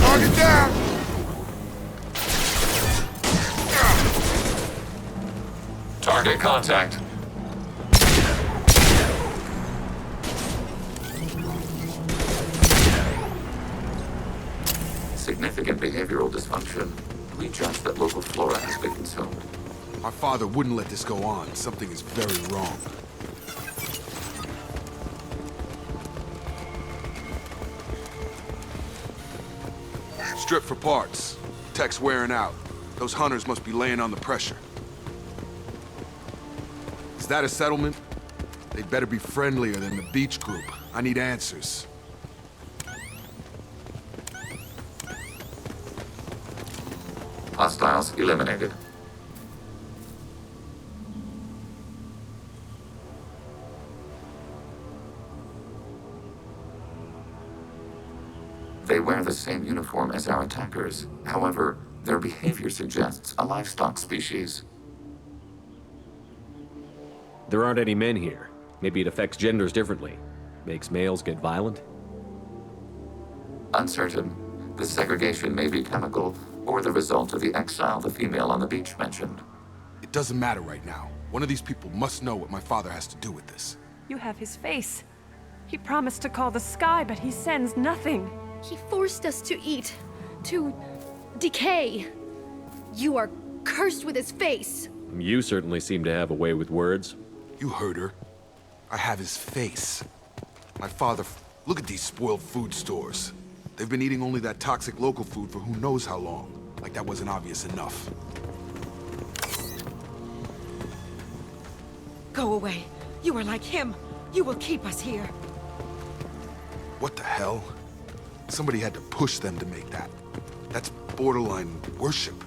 Target down! Target contact. Significant behavioral dysfunction. We judge that local flora has been consumed. My father wouldn't let this go on. Something is very wrong. Strip for parts. Tech's wearing out. Those hunters must be laying on the pressure. Is that a settlement? They'd better be friendlier than the beach group. I need answers. Hostiles eliminated. They wear the same uniform as our attackers. However, their behavior suggests a livestock species. There aren't any men here. Maybe it affects genders differently. Makes males get violent? Uncertain. The segregation may be chemical, or the result of the exile the female on the beach mentioned. It doesn't matter right now. One of these people must know what my father has to do with this. You have his face. He promised to call the sky, but he sends nothing. He forced us to eat, to decay. You are cursed with his face. You certainly seem to have a way with words. You heard her. I have his face. My father... Look at these spoiled food stores. They've been eating only that toxic local food for who knows how long. Like that wasn't obvious enough. Go away. You are like him. You will keep us here. What the hell? Somebody had to push them to make that. That's borderline worship.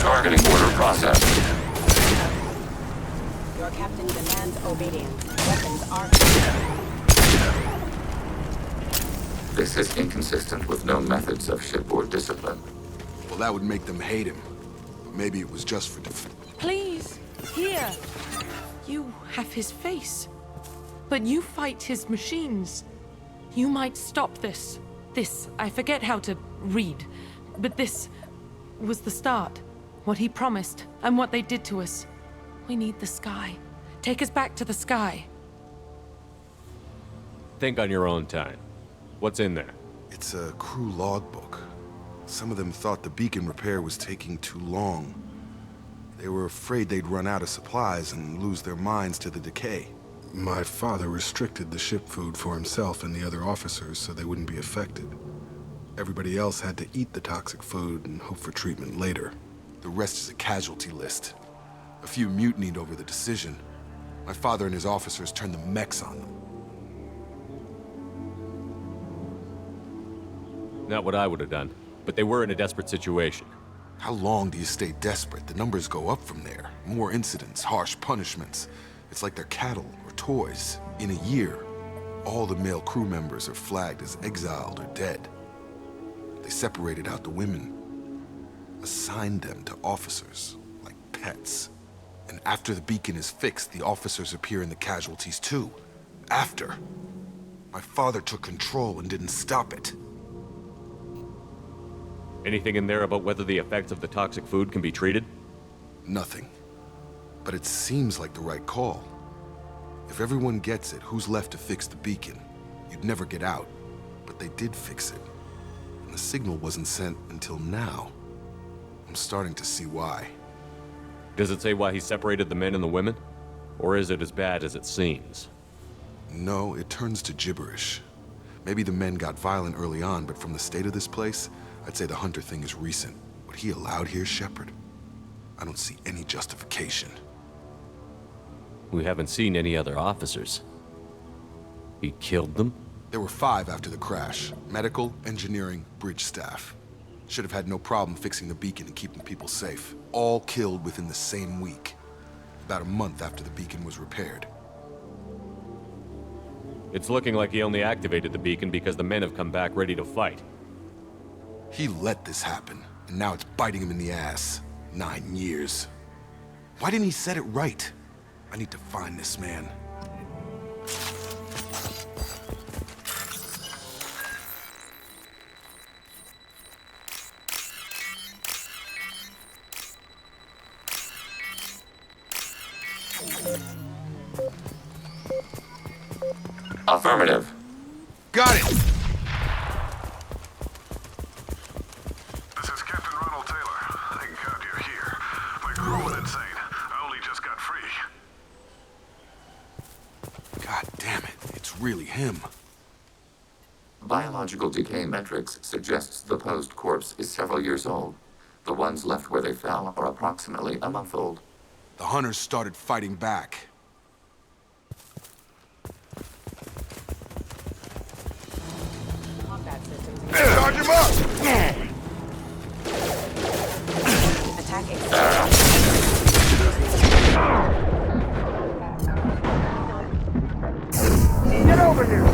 Targeting order process. Your captain demands obedience. Weapons are... This is inconsistent with known methods of shipboard discipline. Well, that would make them hate him. But maybe it was just for Please, here. You have his face. But you fight his machines. You might stop this. This, I forget how to read. But this was the start. What he promised, and what they did to us. We need the sky. Take us back to the sky. Think on your own time. What's in there? It's a crew logbook. Some of them thought the beacon repair was taking too long. They were afraid they'd run out of supplies and lose their minds to the decay. My father restricted the ship food for himself and the other officers so they wouldn't be affected. Everybody else had to eat the toxic food and hope for treatment later. The rest is a casualty list. A few mutinied over the decision. My father and his officers turned the mechs on them. Not what I would have done, but they were in a desperate situation. How long do you stay desperate? The numbers go up from there. More incidents, harsh punishments. It's like they're cattle or toys. In a year, all the male crew members are flagged as exiled or dead. They separated out the women, assigned them to officers, like pets. And after the beacon is fixed, the officers appear in the casualties too. After. My father took control and didn't stop it. Anything in there about whether the effects of the toxic food can be treated? Nothing. But it seems like the right call. If everyone gets it, who's left to fix the beacon? You'd never get out. But they did fix it. And the signal wasn't sent until now. I'm starting to see why. Does it say why he separated the men and the women? Or is it as bad as it seems? No, it turns to gibberish. Maybe the men got violent early on, but from the state of this place, I'd say the Hunter thing is recent. What he allowed here, Shepard? I don't see any justification. We haven't seen any other officers. He killed them? There were 5 after the crash. Medical, engineering, bridge staff. Should have had no problem fixing the beacon and keeping people safe. All killed within the same week. About a month after the beacon was repaired. It's looking like he only activated the beacon because the men have come back ready to fight. He let this happen, and now it's biting him in the ass. 9 years. Why didn't he set it right? I need to find this man. Affirmative. Got it! This is Captain Ronald Taylor. Thank God you're here. My crew went insane. I only just got free. God damn it, it's really him. Biological decay metrics suggests the posed corpse is several years old. The ones left where they fell are approximately a month old. The hunters started fighting back. Charge him up! Attacking. Get over here!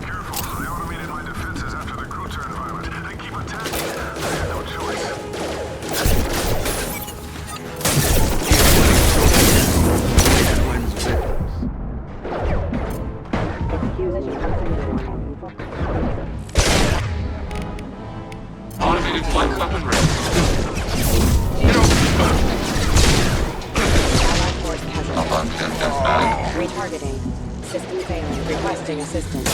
Careful, I automated my defenses after the crew turned violent. They keep attacking. I had no Automated flight weapon ready. Retargeting. System failing. Requesting assistance.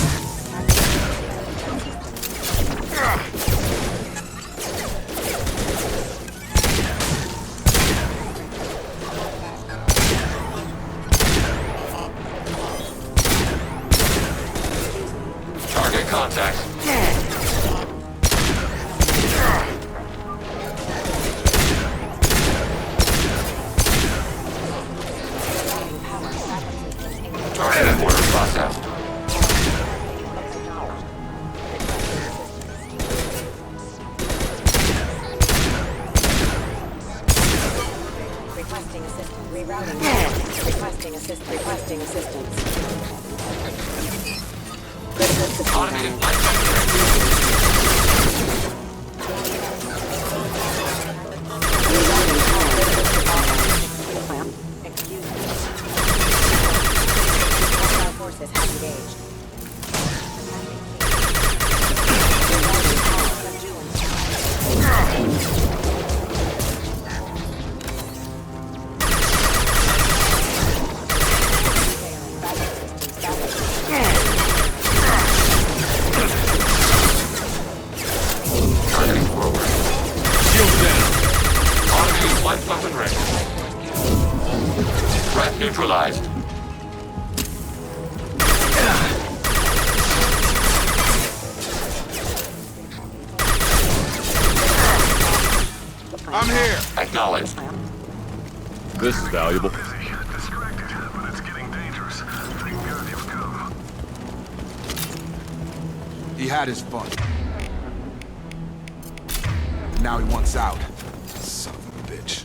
Target contact. Target order processed. Requesting assistance. Rerouting. Requesting assistance. Requesting assistance. Critical system damage. Excuse me. Hostile forces have engaged. Targeting forward. Shield down. Automated flight weapon ready. Threat neutralized. I'm here. Acknowledged. This is valuable. Distracted, but it's getting dangerous. Thank God you've come. He had his fun. Now he wants out. Son of a bitch.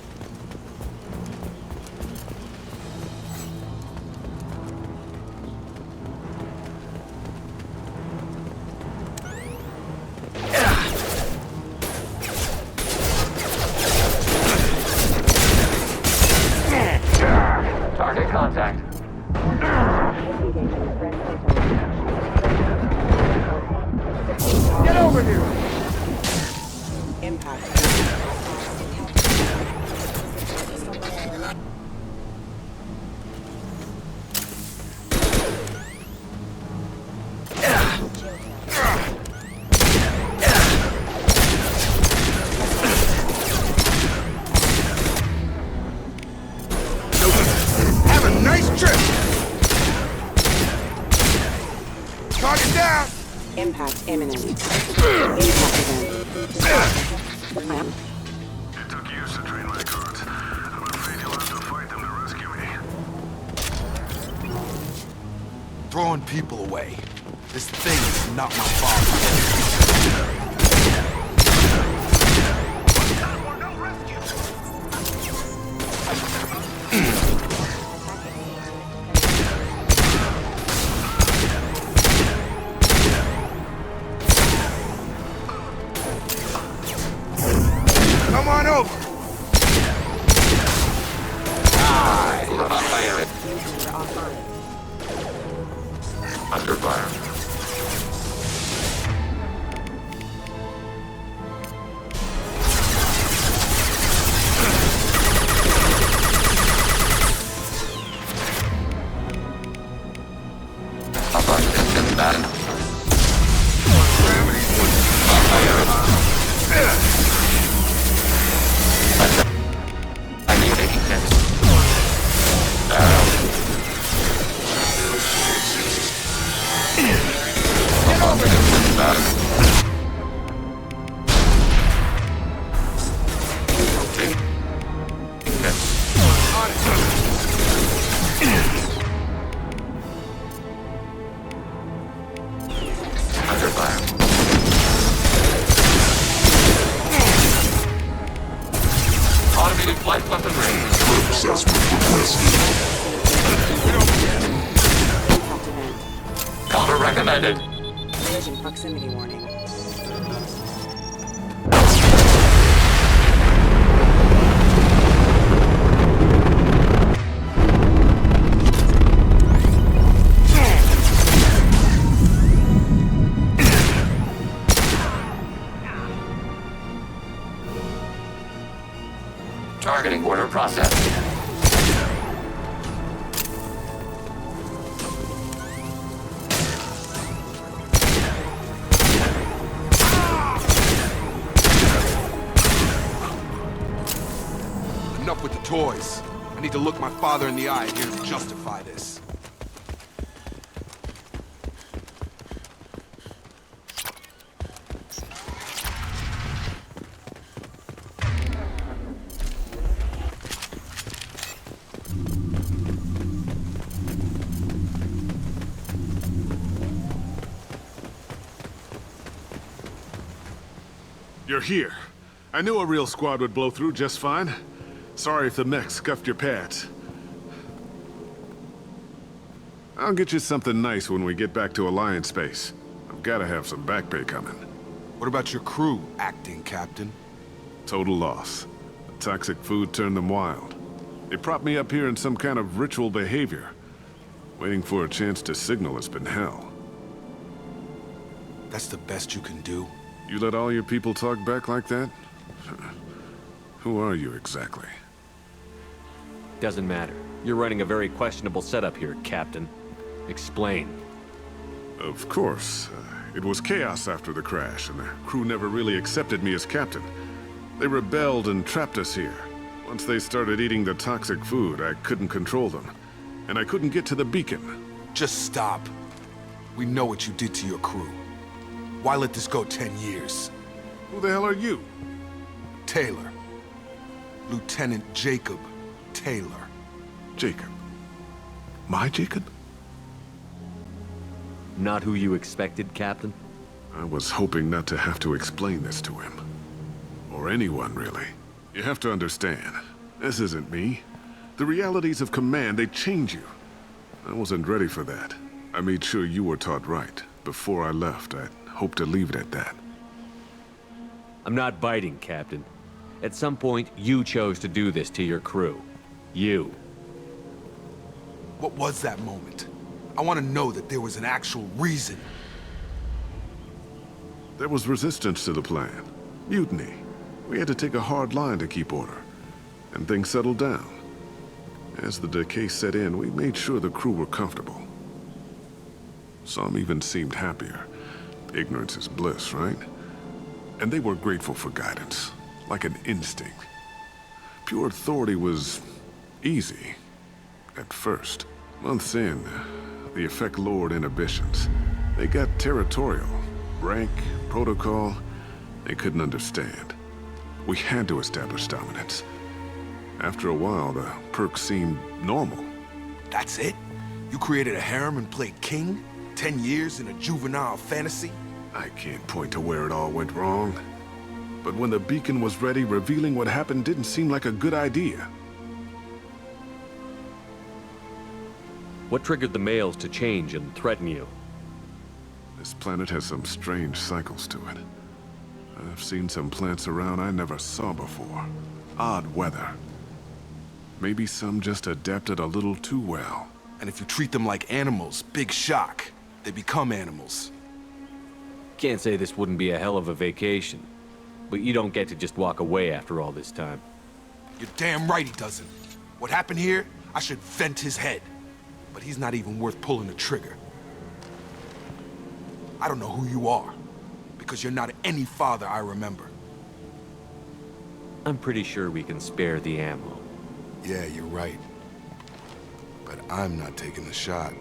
Target contact. Get over here! Impact. Have a nice trip! Target down! Impact imminent. Impact event. It took years to train my guards. I'm afraid you'll have to fight them to rescue me. Throwing people away. This thing is not my fault. Come on over. Under fire. Abundant in battle. I need taking hits. Abundant in battle. Under fire. Automated flight weapon range. Assessment requested. Cover recommended. Collision proximity warning. Targeting order process. toys. I need to look my father in the eye and hear him justify this. You're here. I knew a real squad would blow through just fine. Sorry if the mech scuffed your pads. I'll get you something nice when we get back to Alliance base. I've gotta have some back pay coming. What about your crew, acting captain? Total loss. The toxic food turned them wild. They propped me up here in some kind of ritual behavior. Waiting for a chance to signal has been hell. That's the best you can do? You let all your people talk back like that? Who are you exactly? Doesn't matter. You're running a very questionable setup here, Captain. Explain. Of course. It was chaos after the crash, and the crew never really accepted me as captain. They rebelled and trapped us here. Once they started eating the toxic food, I couldn't control them. And I couldn't get to the beacon. Just stop. We know what you did to your crew. Why let this go 10 years? Who the hell are you? Taylor. Lieutenant Jacob Taylor. Jacob? My Jacob? Not who you expected, Captain? I was hoping not to have to explain this to him. Or anyone, really. You have to understand, this isn't me. The realities of command, they change you. I wasn't ready for that. I made sure you were taught right. Before I left, I hope to leave it at that. I'm not biting, Captain. At some point, you chose to do this to your crew. You. What was that moment? I want to know that there was an actual reason. There was resistance to the plan. Mutiny. We had to take a hard line to keep order. And things settled down. As the decay set in, we made sure the crew were comfortable. Some even seemed happier. Ignorance is bliss, right? And they were grateful for guidance, like an instinct. Pure authority was easy, at first. Months in, the effect lowered inhibitions. They got territorial. Rank, protocol, they couldn't understand. We had to establish dominance. After a while, the perks seemed normal. That's it? You created a harem and played king? 10 years in a juvenile fantasy? I can't point to where it all went wrong. But when the beacon was ready, revealing what happened didn't seem like a good idea. What triggered the males to change and threaten you? This planet has some strange cycles to it. I've seen some plants around I never saw before. Odd weather. Maybe some just adapted a little too well. And if you treat them like animals, big shock. They become animals. Can't say this wouldn't be a hell of a vacation. But you don't get to just walk away after all this time. You're damn right he doesn't. What happened here, I should vent his head. But he's not even worth pulling the trigger. I don't know who you are, because you're not any father I remember. I'm pretty sure we can spare the ammo. Yeah, you're right. But I'm not taking the shot.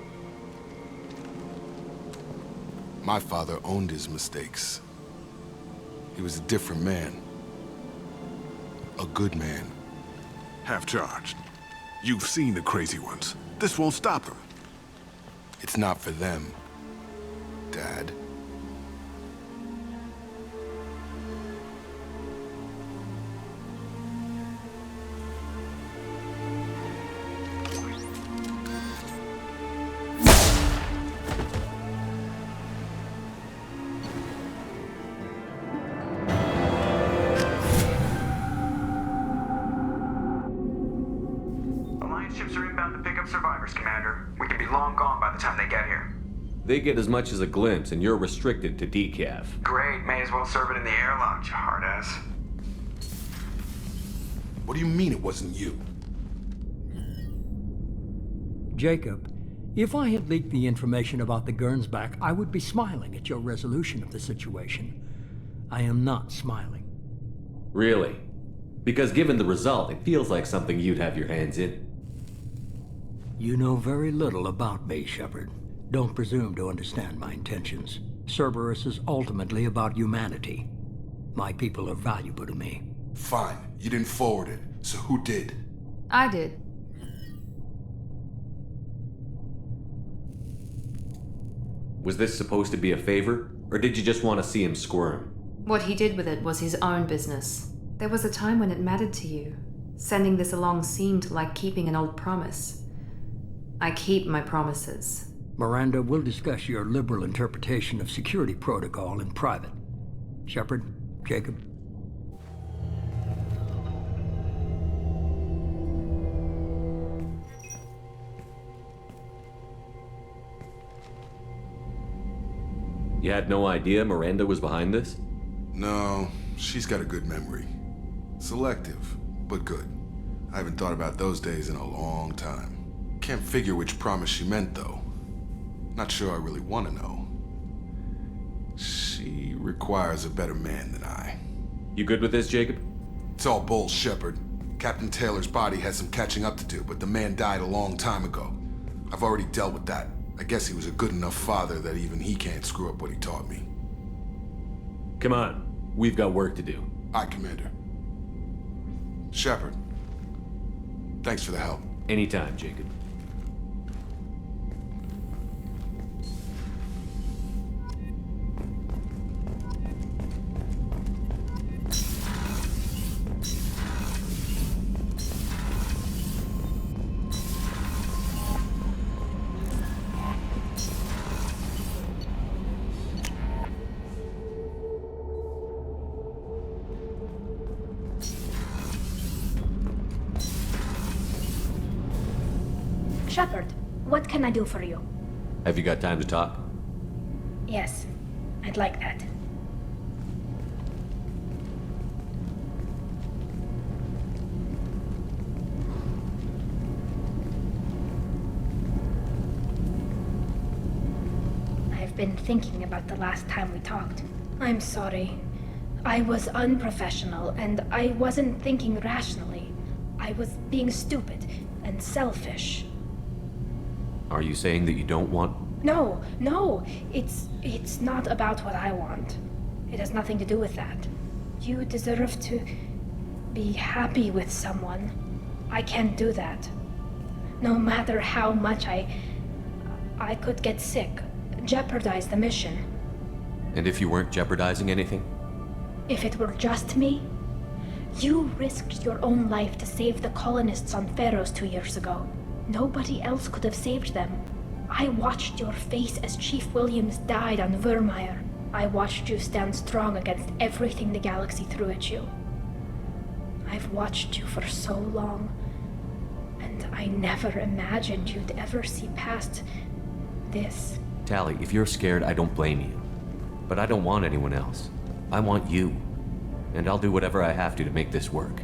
My father owned his mistakes. He was a different man. A good man. Half-charged. You've seen the crazy ones. This won't stop them. It's not for them, Dad. Survivors, Commander. We could be long gone by the time they get here. They get as much as a glimpse, and you're restricted to decaf. Great, may as well serve it in the airlock, you hard ass. What do you mean it wasn't you? Jacob, if I had leaked the information about the Gernsback, I would be smiling at your resolution of the situation. I am not smiling. Really? Because given the result, it feels like something you'd have your hands in. You know very little about me, Shepard. Don't presume to understand my intentions. Cerberus is ultimately about humanity. My people are valuable to me. Fine. You didn't forward it. So who did? I did. Was this supposed to be a favor? Or did you just want to see him squirm? What he did with it was his own business. There was a time when it mattered to you. Sending this along seemed like keeping an old promise. I keep my promises. Miranda, we'll discuss your liberal interpretation of security protocol in private. Shepard, Jacob. You had no idea Miranda was behind this? No, she's got a good memory. Selective, but good. I haven't thought about those days in a long time. Can't figure which promise she meant, though. Not sure I really want to know. She requires a better man than I. You good with this, Jacob? It's all bull, Shepard. Captain Taylor's body has some catching up to do, but the man died a long time ago. I've already dealt with that. I guess he was a good enough father that even he can't screw up what he taught me. Come on. We've got work to do. Aye, Commander. Shepard. Thanks for the help. Anytime, Jacob. Shepard, what can I do for you? Have you got time to talk? Yes, I'd like that. I've been thinking about the last time we talked. I'm sorry. I was unprofessional, and I wasn't thinking rationally. I was being stupid and selfish. Are you saying that you don't want... No, it's not about what I want. It has nothing to do with that. You deserve to be happy with someone. I can't do that. No matter how much I could get sick, jeopardize the mission. And if you weren't jeopardizing anything? If it were just me, you risked your own life to save the colonists on Pharaohs 2 years ago. Nobody else could have saved them. I watched your face as Chief Williams died on Vermeer. I watched you stand strong against everything the galaxy threw at you. I've watched you for so long, and I never imagined you'd ever see past this. Tally, if you're scared, I don't blame you. But I don't want anyone else. I want you. And I'll do whatever I have to make this work.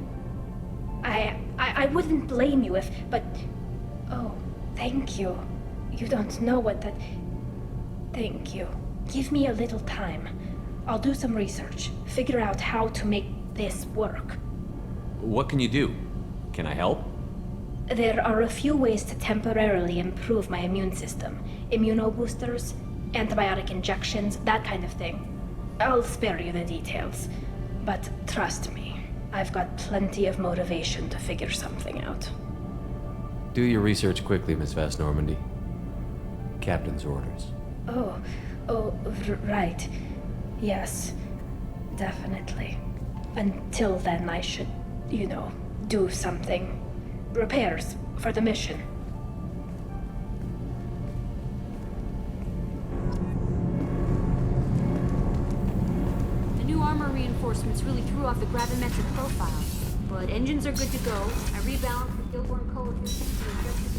I wouldn't blame you if, but... Oh, thank you. You don't know what that... Thank you. Give me a little time. I'll do some research, figure out how to make this work. What can you do? Can I help? There are a few ways to temporarily improve my immune system. Immunoboosters, antibiotic injections, that kind of thing. I'll spare you the details. But trust me, I've got plenty of motivation to figure something out. Do your research quickly, Miss Vast Normandy. Captain's orders. Right. Yes, definitely. Until then, I should, do something. Repairs for the mission. The new armor reinforcements really threw off the gravimetric profile. But engines are good to go. I rebalanced the Gilborn coefficient to adjust the